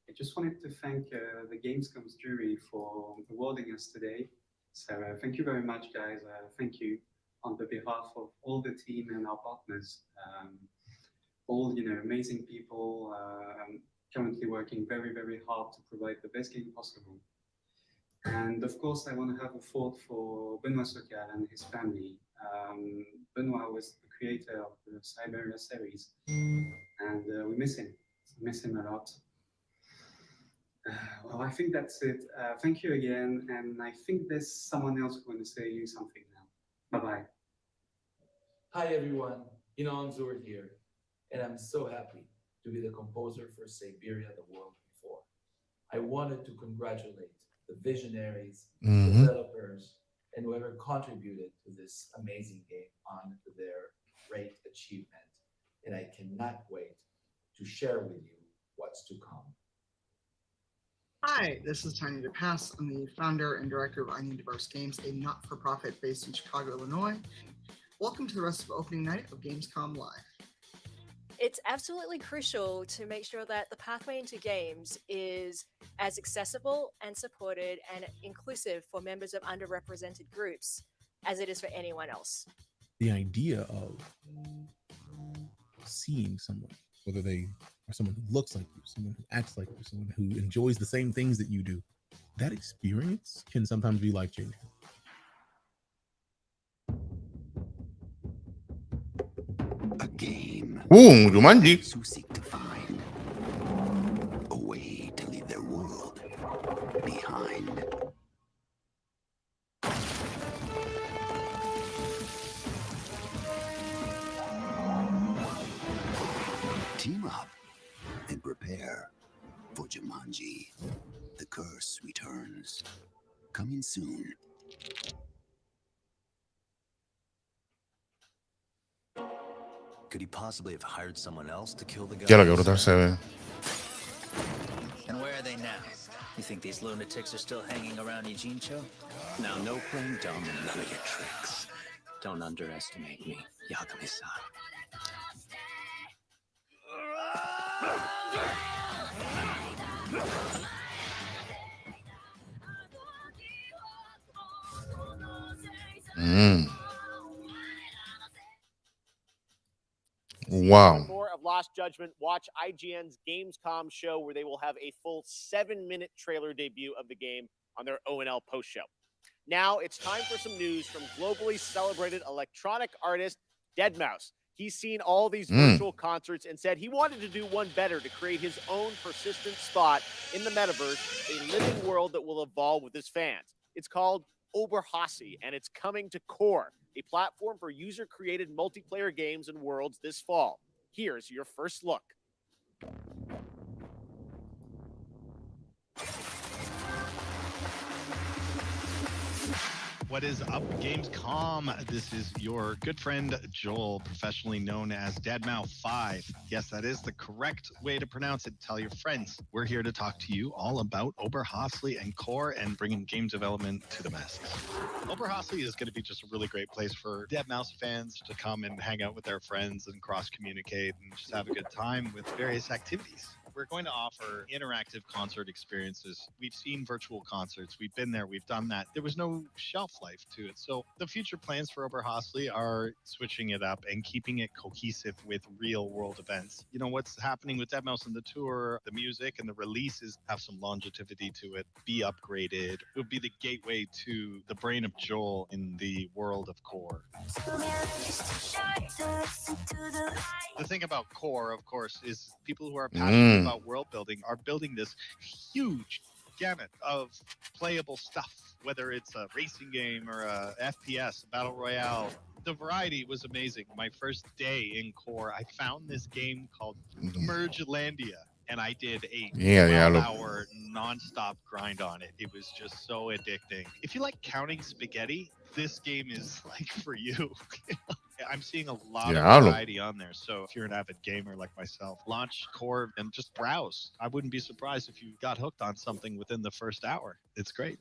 I just wanted to thank the Gamescom's jury for awarding us today. So thank you very much, guys. Thank you on the behalf of all the team and our partners. All amazing people currently working very, very hard to provide the best game possible. And of course, I want to have a thought for Benoit Sokal and his family. Benoit was the creator of the Siberia series, and we miss him. We miss him a lot. Well, I think that's it. Thank you again, and I think there's someone else who wants to say something now. Bye-bye. Hi everyone, Inon Zur here, and I'm so happy to be the composer for Siberia: The World Before. I wanted to congratulate the visionaries, developers, and whoever contributed to this amazing game on their great achievement. And I cannot wait to share with you what's to come. Hi, this is Tiny DePass. I'm the founder and director of I Need Diverse Games, a not-for-profit based in Chicago, Illinois. Welcome to the rest of opening night of Gamescom Live. It's absolutely crucial to make sure that the pathway into games is as accessible and supported and inclusive for members of underrepresented groups as it is for anyone else. The idea of seeing someone, whether they are someone who looks like you, someone who acts like you, someone who enjoys the same things that you do, that experience can sometimes be life-changing. A game. Jumanji. Who seek to find a way to leave their world behind. Team up and prepare for Jumanji. The Curse returns. Coming soon. Could he possibly have hired someone else to kill the guy? Ya lo que brutal se ve. And where are they now? You think these lunatics are still hanging around Eugene-cho? Now, no playing dumb and none of your tricks. Don't underestimate me, Yagami-san. Wow. More of Lost Judgment. Watch IGN's Gamescom show where they will have a full 7-minute trailer debut of the game on their ONL post show. Now it's time for some news from globally celebrated electronic artist deadmau5. He's seen all these virtual concerts and said he wanted to do one better to create his own persistent spot in the metaverse, a living world that will evolve with his fans. It's called Oberhasli, and it's coming to Core, a platform for user-created multiplayer games and worlds this fall. Here's your first look. What is up, Gamescom? This is your good friend Joel, professionally known as deadmau5. Yes, that is the correct way to pronounce it. Tell your friends. We're here to talk to you all about Oberhasli and Core and bringing game development to the masses. Oberhasli is going to be just a really great place for deadmau5 fans to come and hang out with their friends and cross-communicate and just have a good time with various activities. We're going to offer interactive concert experiences. We've seen virtual concerts. We've been there. We've done that. There was no shelf life to it. So the future plans for Oberhasli are switching it up and keeping it cohesive with real world events. You know, what's happening with deadmau5 and the tour, the music and the releases have some longevity to it, be upgraded. It would be the gateway to the brain of Joel in the world of Core. The thing about Core, of course, is people who are passionate about world building are building this huge gamut of playable stuff, whether it's a racing game or a FPS, a battle royale. The variety was amazing. My first day in Core, I found this game called Mergelandia, and I did a 12-hour non-stop grind on it. It was just so addicting. If you like counting spaghetti, this game is like for you. I'm seeing a lot of variety on there. So if you're an avid gamer like myself, launch Core and just browse. I wouldn't be surprised if you got hooked on something within the first hour. It's great.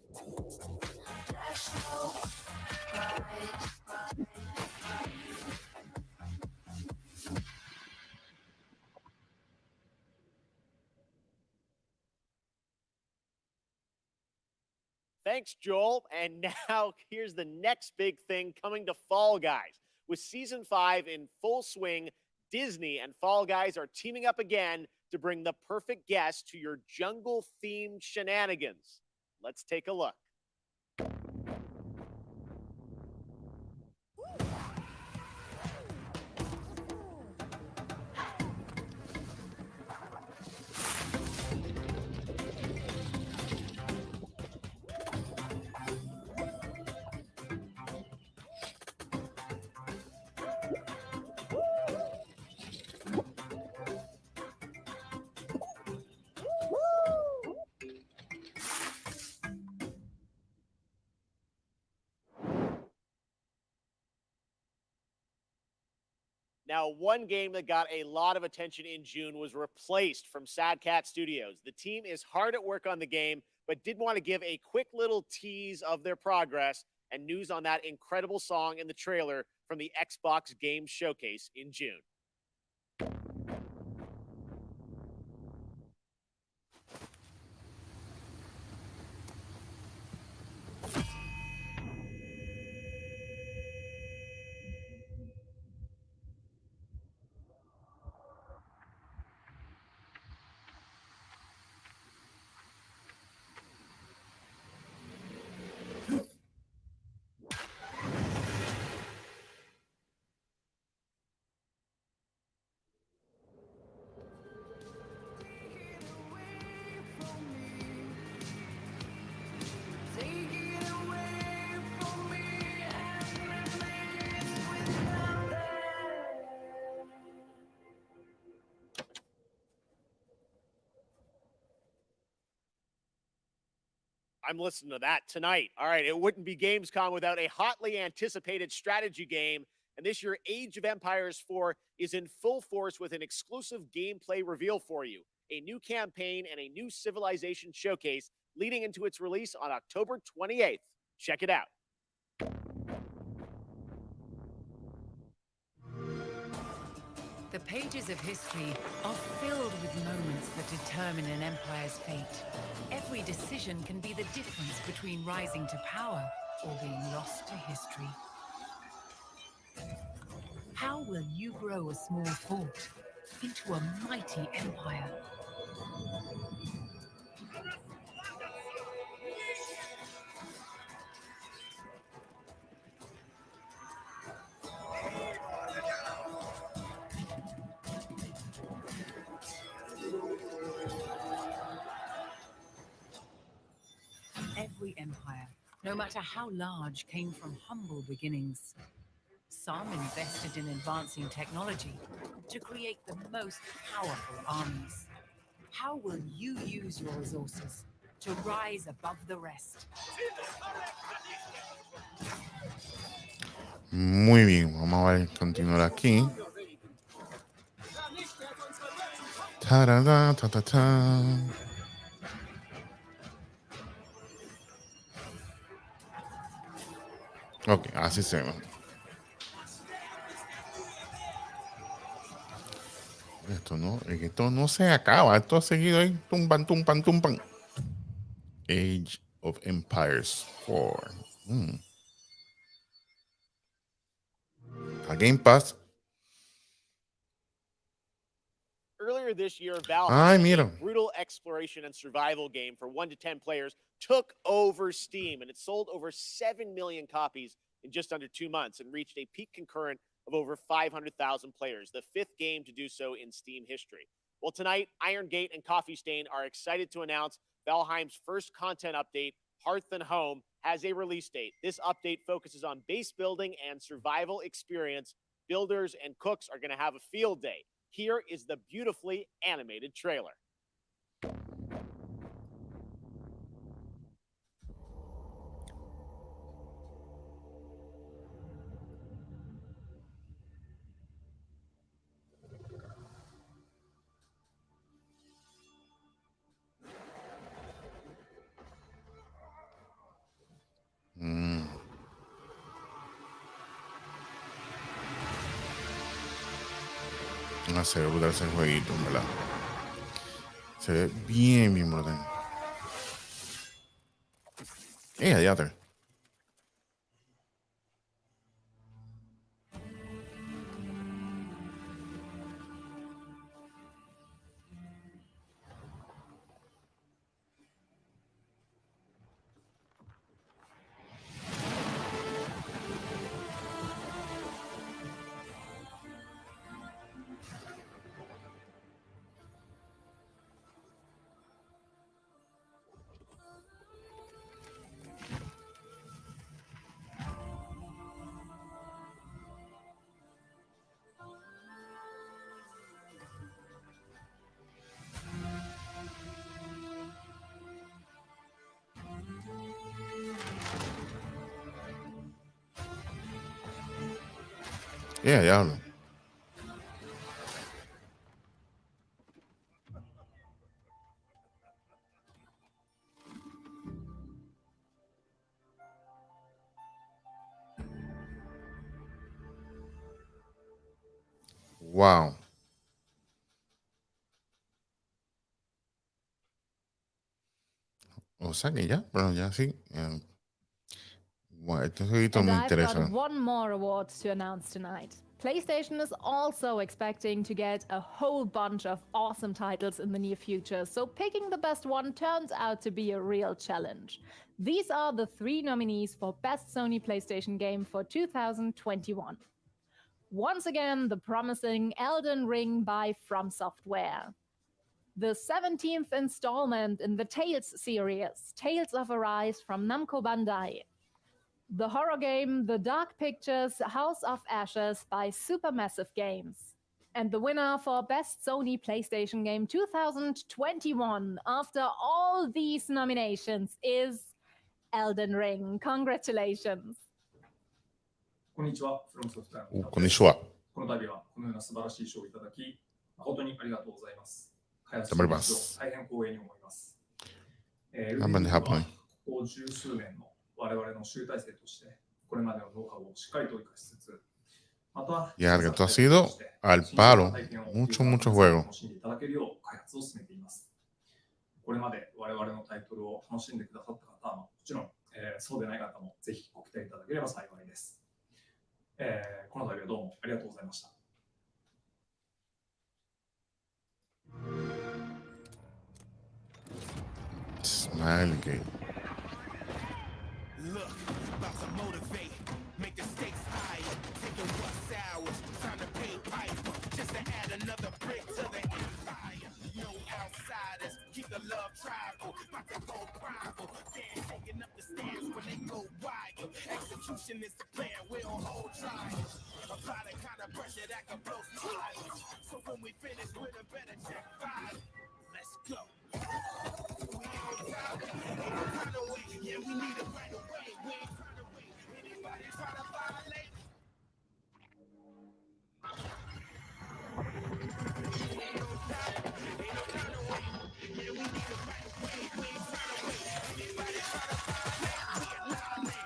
Thanks, Joel. And now here's the next big thing coming to Fall Guys. With Season 5 in full swing, Disney and Fall Guys are teaming up again to bring the perfect guest to your jungle-themed shenanigans. Let's take a look. Now, one game that got a lot of attention in June was replaced from Sad Cat Studios. The team is hard at work on the game, but did want to give a quick little tease of their progress and news on that incredible song in the trailer from the Xbox Game Showcase in June. I'm listening to that tonight. All right, it wouldn't be Gamescom without a hotly anticipated strategy game. And this year, Age of Empires 4 is in full force with an exclusive gameplay reveal for you. a new campaign, and a new civilization showcase leading into its release on October 28th. Check it out. The pages of history are filled with moments that determine an empire's fate. Every decision can be the difference between rising to power or being lost to history. How will you grow a small fort into a mighty empire? Every empire, no matter how large, came from humble beginnings. Some invested in advancing technology to create the most powerful armies. How will you use your resources to rise above the rest? Muy bien, vamos a ver, continuar aquí. Ta-da-da, ta-ta-ta. Ok, así se ve. Esto no se acaba. Esto ha seguido ahí. Tumban, tumban, tumban. Age of Empires 4. A Game Pass. Earlier this year, Valheim, mira. a brutal exploration and survival game for 1 to 10 players, took over Steam, and it sold over 7 million copies in just under 2 months and reached a peak concurrent of over 500,000 players, the 5th game to do so in Steam history. Well, tonight, Iron Gate and Coffee Stain are excited to announce Valheim's first content update, Hearth and Home, has a release date. This update focuses on base building and survival experience. Builders and cooks are going to have a field day. Here is the beautifully animated trailer. No, se ve brutal ese jueguito, ¿verdad? Se ve bien, bien brutal. Adiante. Diablo. Wow. O sea que ya, bueno, ya sí. Bueno, este jueguito me And I've interesa. got one more award to announce tonight. PlayStation is also expecting to get a whole bunch of awesome titles in the near future, so picking the best one turns out to be a real challenge. These are the 3 nominees for Best Sony PlayStation Game for 2021. Once again, the promising Elden Ring by From Software. The 17th installment in the Tales series, Tales of Arise from Namco Bandai. The horror game The Dark Pictures House of Ashes by Supermassive Games. And the winner for Best Sony PlayStation Game 2021 after all these nominations is Elden Ring. Congratulations. こんにちは、フロムソフトウェアのこんにちは。この度はこのような素晴らしい賞をいただき、誠にありがとうございます。開発していることを大変光栄に思います。Happened, は happened. ここ十数年の我々の集大成としてこれまでのノウハウをしっかりと生かしつつ、また Ya que esto ha sido al palo. Mucho, mucho juego. 楽しんでいただけるよう開発を進めています。これまで我々のタイトルを楽しんでくださった方はもちろん、そうでない方もぜひご期待いただければ幸いです。この度はどうもありがとうございました。Smile game. Look, about to motivate, make the stakes higher, taking what's ours, time to pay pipe, just to add another brick to the empire. No outsiders, keep the love tribal, about to go rival, then taking up the stands when they go wild. Execution is the plan, we'll hold trials. Apply the kind of pressure that can blow smiles. So when we finish with a better check five, let's go. Yeah, we need it right away. We ain't trying to wait. Anybody try to violate? Ain't no time to wait. Yeah, we need it right away. We ain't trying to wait. Anybody try to violate? We annihilate.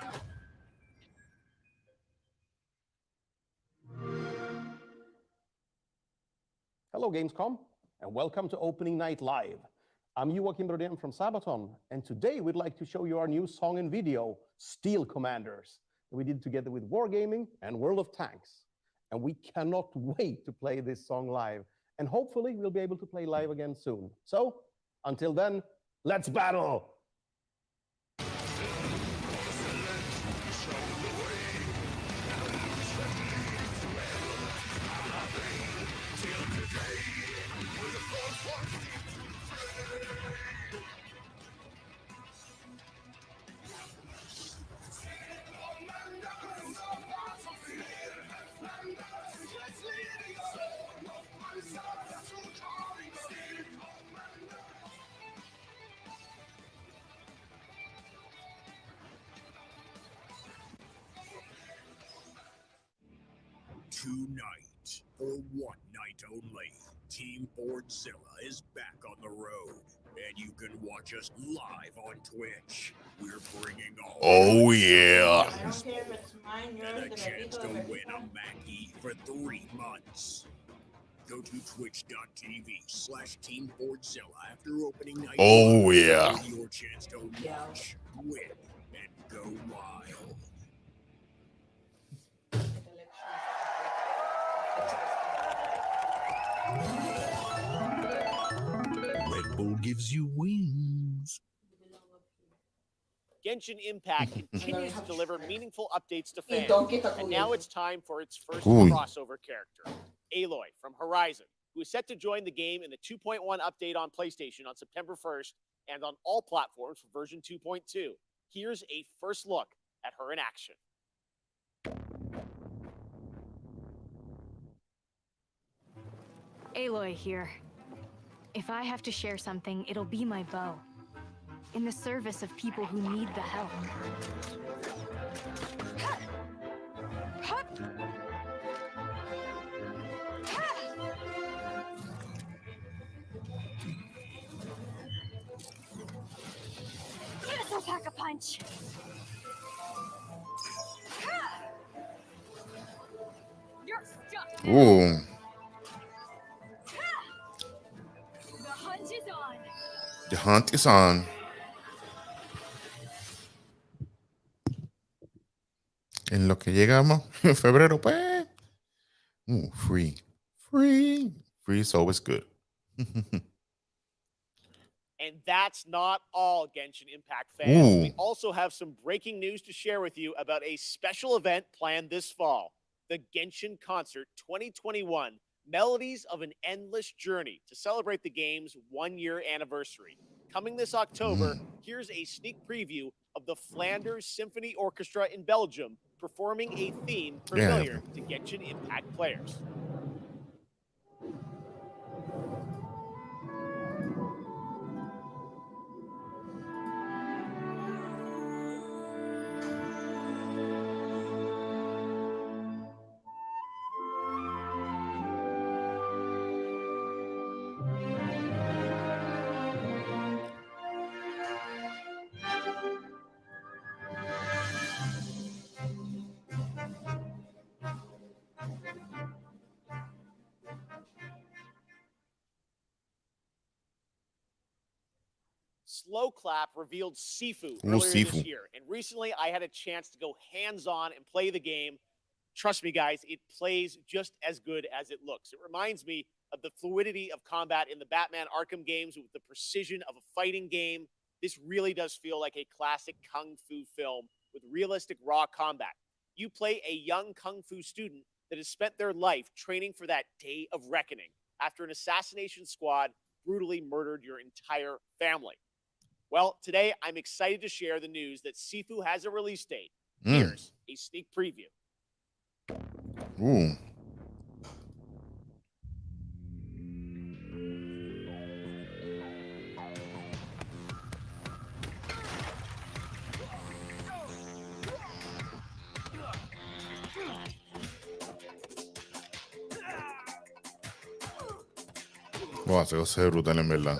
Hello, Gamescom, and welcome to Opening Night Live. I'm Joachim Brodén from Sabaton, and today we'd like to show you our new song and video, Steel Commanders, that we did together with Wargaming and World of Tanks. And we cannot wait to play this song live, and hopefully we'll be able to play live again soon. So, until then, let's battle! Tonight, for one night only, Team Fordzilla is back on the road, and you can watch us live on Twitch. We're bringing all. Oh, yeah. And a chance to win a Mackie for 3 months. Go to twitch.tv/Team Fordzilla after opening night. Oh, yeah. With your chance to watch, win, and go wild. Red Bull gives you wings. Genshin Impact continues to deliver meaningful updates to fans, and now it's time for its first Ooh. crossover character, Aloy from Horizon, who is set to join the game in the 2.1 update on PlayStation on September 1st and on all platforms for version 2.2. Here's a first look at her in action. Aloy here. If I have to share something, it'll be my bow. In the service of people who need the help. Let's pack a punch. You're stuck. Ooh. The hunt is on. The hunt is on. En lo que llegamos en febrero, pues. Free. Free. Free is always good. And that's not all, Genshin Impact fans. Ooh. We also have some breaking news to share with you about a special event planned this fall. The Genshin Concert 2021, Melodies of an Endless Journey, to celebrate the game's 1-year anniversary. Coming this October, here's a sneak preview of the Flanders Symphony Orchestra in Belgium performing a theme familiar to Genshin Impact players. Slow Clap revealed Sifu Ooh, earlier Sifu. this year. And recently I had a chance to go hands-on and play the game. Trust me, guys, it plays just as good as it looks. It reminds me of the fluidity of combat in the Batman Arkham games with the precision of a fighting game. This really does feel like a classic kung fu film with realistic raw combat. You play a young kung fu student that has spent their life training for that day of reckoning after an assassination squad brutally murdered your entire family. Well, today I'm excited to share the news that Sifu has a release date. Here's a sneak preview. Ooh. Wow, se ve brutal en verdad.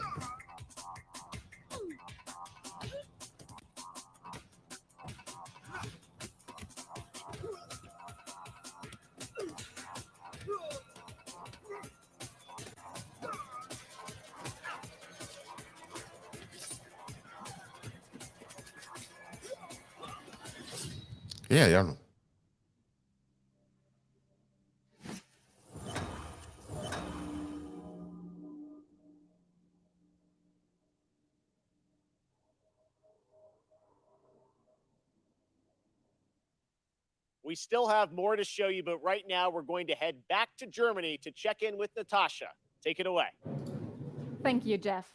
Yeah, diablo. We still have more to show you, but right now we're going to head back to Germany to check in with Natasha. Take it away. Thank you, Jeff.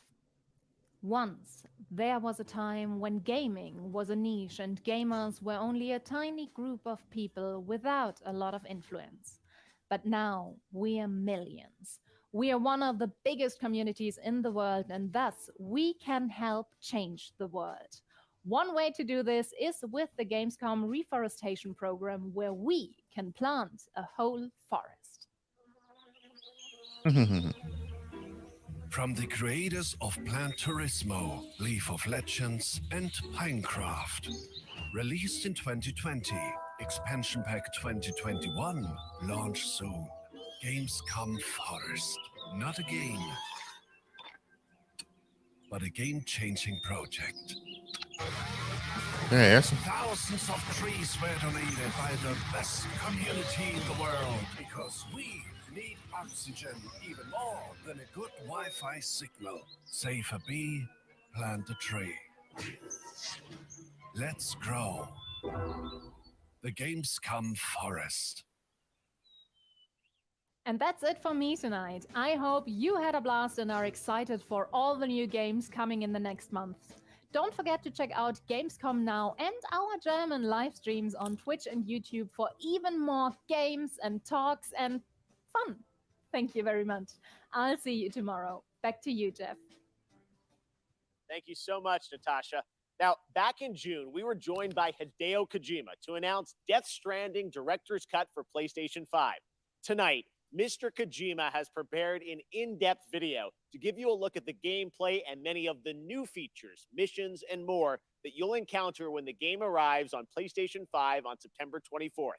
Once, there was a time when gaming was a niche and gamers were only a tiny group of people without a lot of influence. But now, we are millions. We are one of the biggest communities in the world, and thus, we can help change the world. One way to do this is with the Gamescom reforestation program, where we can plant a whole forest. From the creators of Plant Turismo, Leaf of Legends, and Pinecraft. Released in 2020, Expansion Pack 2021, launch soon. Gamescom Forest. Not a game, but a game-changing project. Yes. Thousands of trees were donated by the best community in the world because we need oxygen even more than a good Wi-Fi signal. Save a bee, plant a tree. Let's grow. The Gamescom Forest. And that's it for me tonight. I hope you had a blast and are excited for all the new games coming in the next month. Don't forget to check out Gamescom Now and our German live streams on Twitch and YouTube for even more games and talks and fun. Thank you very much. I'll see you tomorrow. Back to you, Jeff. Thank you so much, Natasha. Now, back in June, we were joined by Hideo Kojima to announce Death Stranding Director's Cut for PlayStation 5. Tonight, Mr. Kojima has prepared an in-depth video to give you a look at the gameplay and many of the new features, missions, and more that you'll encounter when the game arrives on PlayStation 5 on September 24th.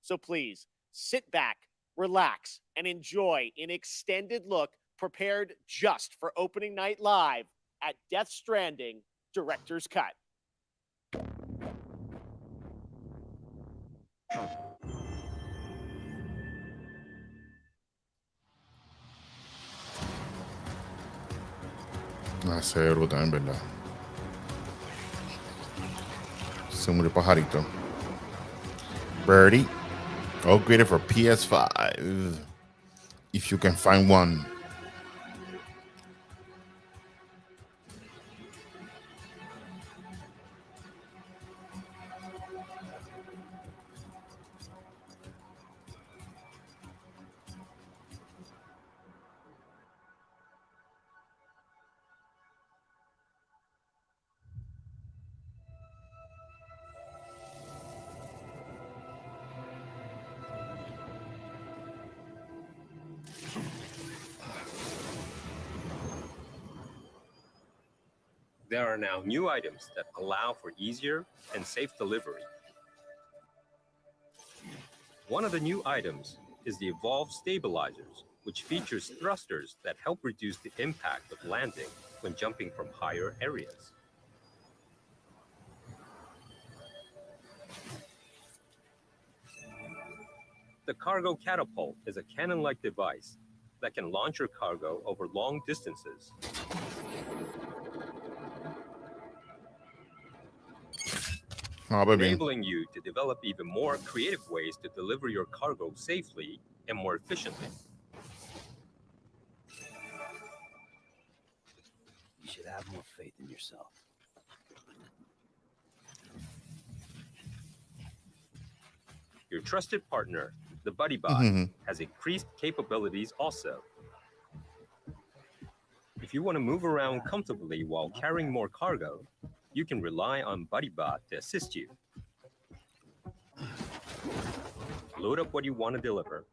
So please, sit back, relax, and enjoy an extended look prepared just for opening night live at Death Stranding Director's Cut. Se ve brutal, en verdad. Se murió pajarito. Birdie. Upgraded for PS5. If you can find one. There are now new items that allow for easier and safe delivery. One of the new items is the Evolved Stabilizers, which features thrusters that help reduce the impact of landing when jumping from higher areas. The cargo catapult is a cannon-like device that can launch your cargo over long distances. Enabling you to develop even more creative ways to deliver your cargo safely and more efficiently. You should have more faith in yourself. Your trusted partner, the BuddyBot, has increased capabilities also. If you want to move around comfortably while carrying more cargo, you can rely on BuddyBot to assist you. Load up what you want to deliver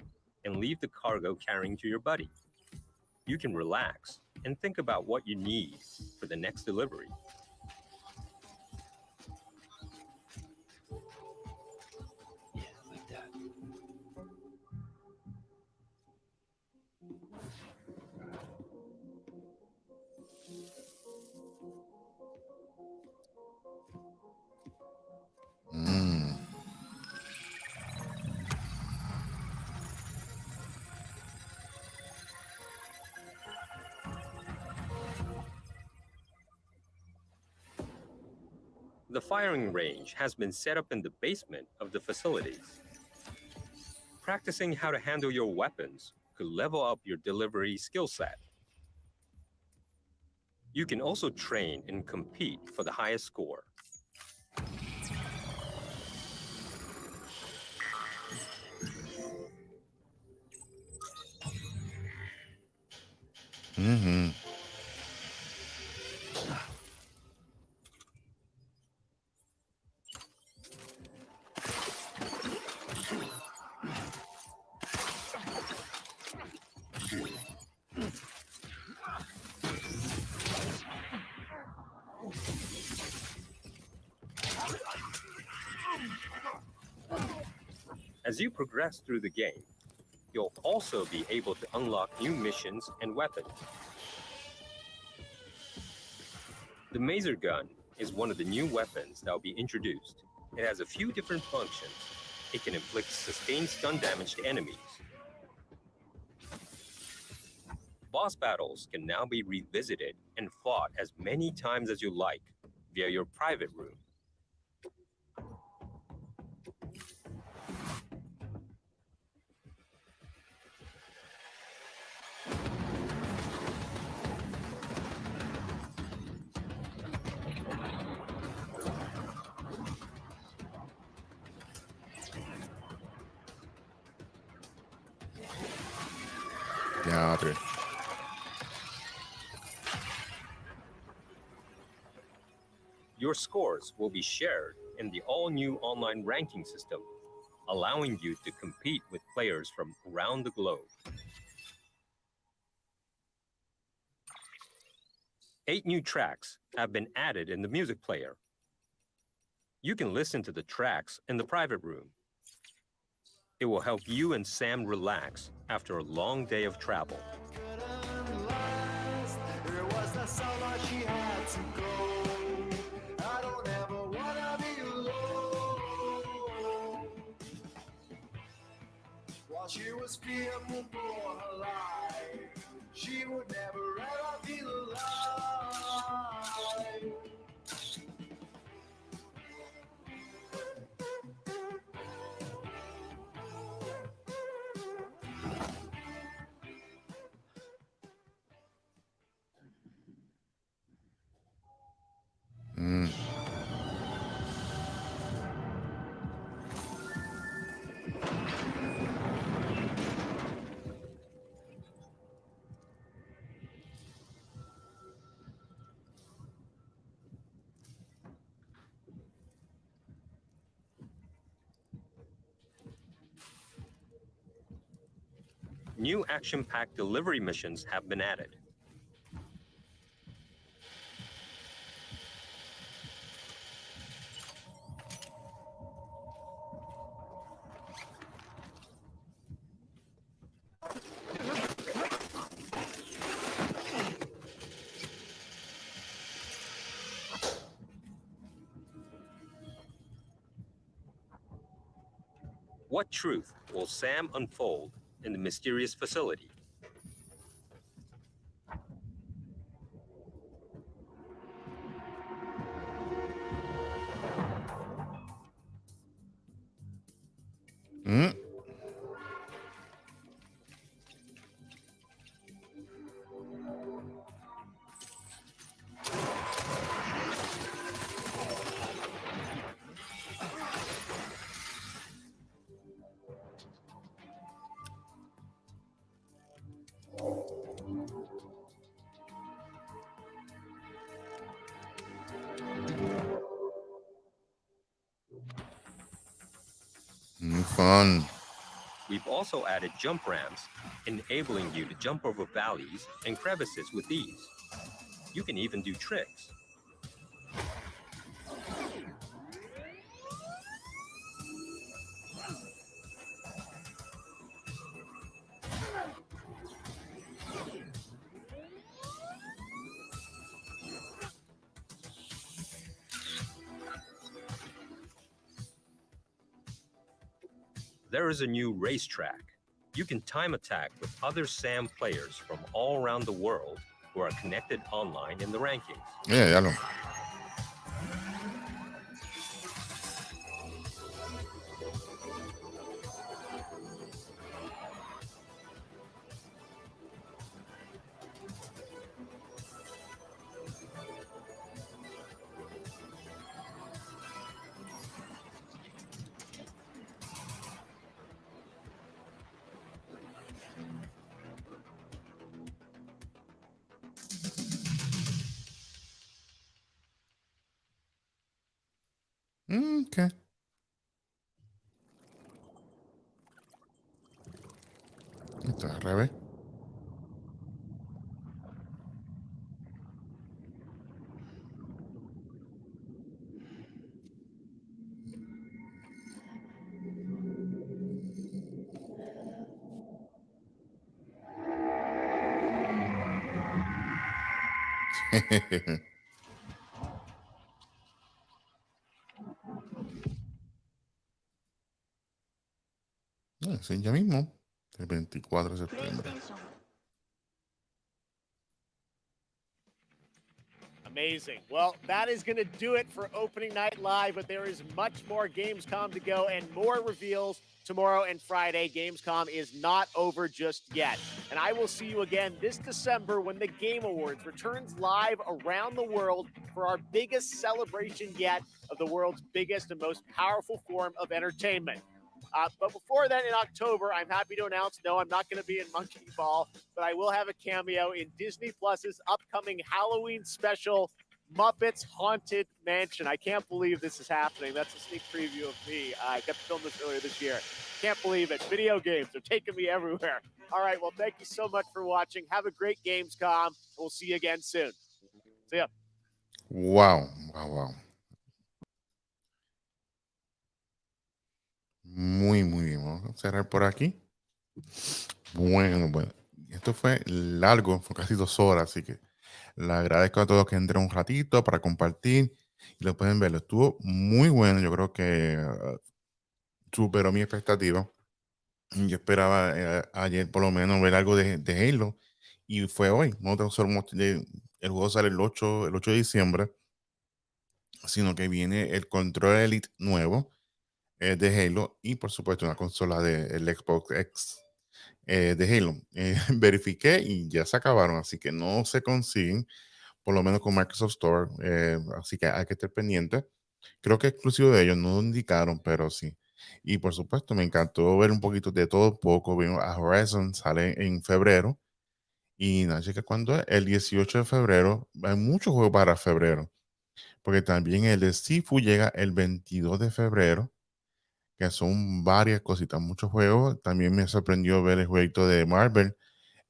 and leave the cargo carrying to your buddy. You can relax and think about what you need for the next delivery. Yeah, like that. The firing range has been set up in the basement of the facilities. Practicing how to handle your weapons could level up your delivery skill set. You can also train and compete for the highest score. As you progress through the game, you'll also be able to unlock new missions and weapons. The Maser Gun is one of the new weapons that will be introduced. It has a few different functions. It can inflict sustained stun damage to enemies. Boss battles can now be revisited and fought as many times as you like via your private room. Diadre. Your scores will be shared in the all-new online ranking system, allowing you to compete with players from around the globe. 8 new tracks have been added in the music player. You can listen to the tracks in the private room. It will help you and Sam relax after a long day of travel. She was fearful for her life. She would never ever be alive. New action-packed delivery missions have been added. What truth will Sam unfold in the mysterious facility? Mm. Fun. We've also added jump ramps, enabling you to jump over valleys and crevices with ease. You can even do tricks. There is a new racetrack. You can time attack with other Sam players from all around the world who are connected online in the rankings. Yeah, ya lo. Okay. Esto es al revés. Sí, ya mismo, el 24 de septiembre. Amazing. Well, that is going to do it for opening night live, but there is much more Gamescom to go and more reveals tomorrow and Friday. Gamescom is not over just yet. And I will see you again this December when the Game Awards returns live around the world for our biggest celebration yet of the world's biggest and most powerful form of entertainment. But before then, in October, I'm happy to announce, no, I'm not going to be in Monkey Ball, but I will have a cameo in Disney Plus's upcoming Halloween special, Muppets Haunted Mansion. I can't believe this is happening. That's a sneak preview of me. I got to film this earlier this year. Can't believe it. Video games are taking me everywhere. All right, well, thank you so much for watching. Have a great Gamescom. We'll see you again soon. See ya. Wow, wow, wow. Muy, muy bien. Vamos a cerrar por aquí. Bueno, bueno. Esto fue largo, fue casi 2 horas, así que le agradezco a todos que entraron un ratito para compartir y lo pueden ver. Estuvo muy bueno. Yo creo que superó mi expectativa. Yo esperaba ayer por lo menos ver algo de Halo y fue hoy. No tan solo el juego sale el 8 de diciembre, sino que viene el control Elite nuevo de Halo y por supuesto una consola del Xbox X de Halo. Verifiqué y ya se acabaron, así que no se consiguen, por lo menos con Microsoft Store, así que hay que estar pendiente. Creo que es exclusivo de ellos, no lo indicaron, pero sí. Y por supuesto, me encantó ver un poquito de todo un poco. Vimos a Horizon, sale en febrero. Y nada, que cuando es el 18 de febrero, hay muchos juegos para febrero. Porque también el de Sifu llega el 22 de febrero, que son varias cositas, muchos juegos. También me sorprendió ver el jueguito de Marvel,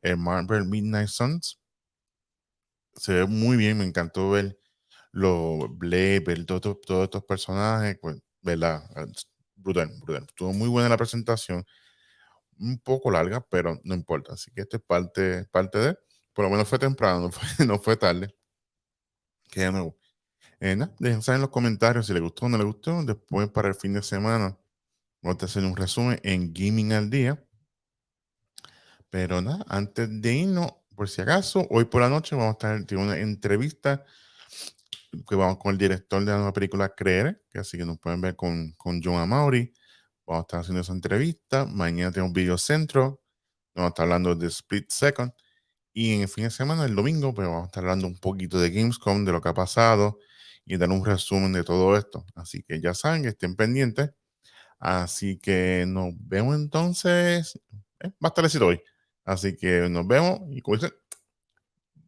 el Marvel Midnight Suns. Se ve muy bien, me encantó ver Blade, ver todos estos personajes, pues, ¿verdad? Brutal, brutal. Estuvo muy buena la presentación, un poco larga, pero no importa. Así que esto es parte de, por lo menos fue temprano, no fue tarde. Que de nuevo. Nada, dejen saber en los comentarios si les gustó o no les gustó. Después, para el fin de semana, Vamos a hacer un resumen en Gaming al Día. Pero nada, antes de irnos, por si acaso, hoy por la noche vamos a estar teniendo una entrevista que vamos con el director de la nueva película Creer, que así que nos pueden ver con John Amaury. Vamos a estar haciendo esa entrevista. Mañana tenemos Video Centro. Vamos a estar hablando de Split Second. Y en el fin de semana, el domingo, pues vamos a estar hablando un poquito de Gamescom, de lo que ha pasado y dar un resumen de todo esto. Así que ya saben que estén pendientes. Así que nos vemos entonces. Va a estar así hoy. Así que nos vemos y como dicen,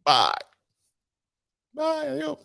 bye. Bye, adiós.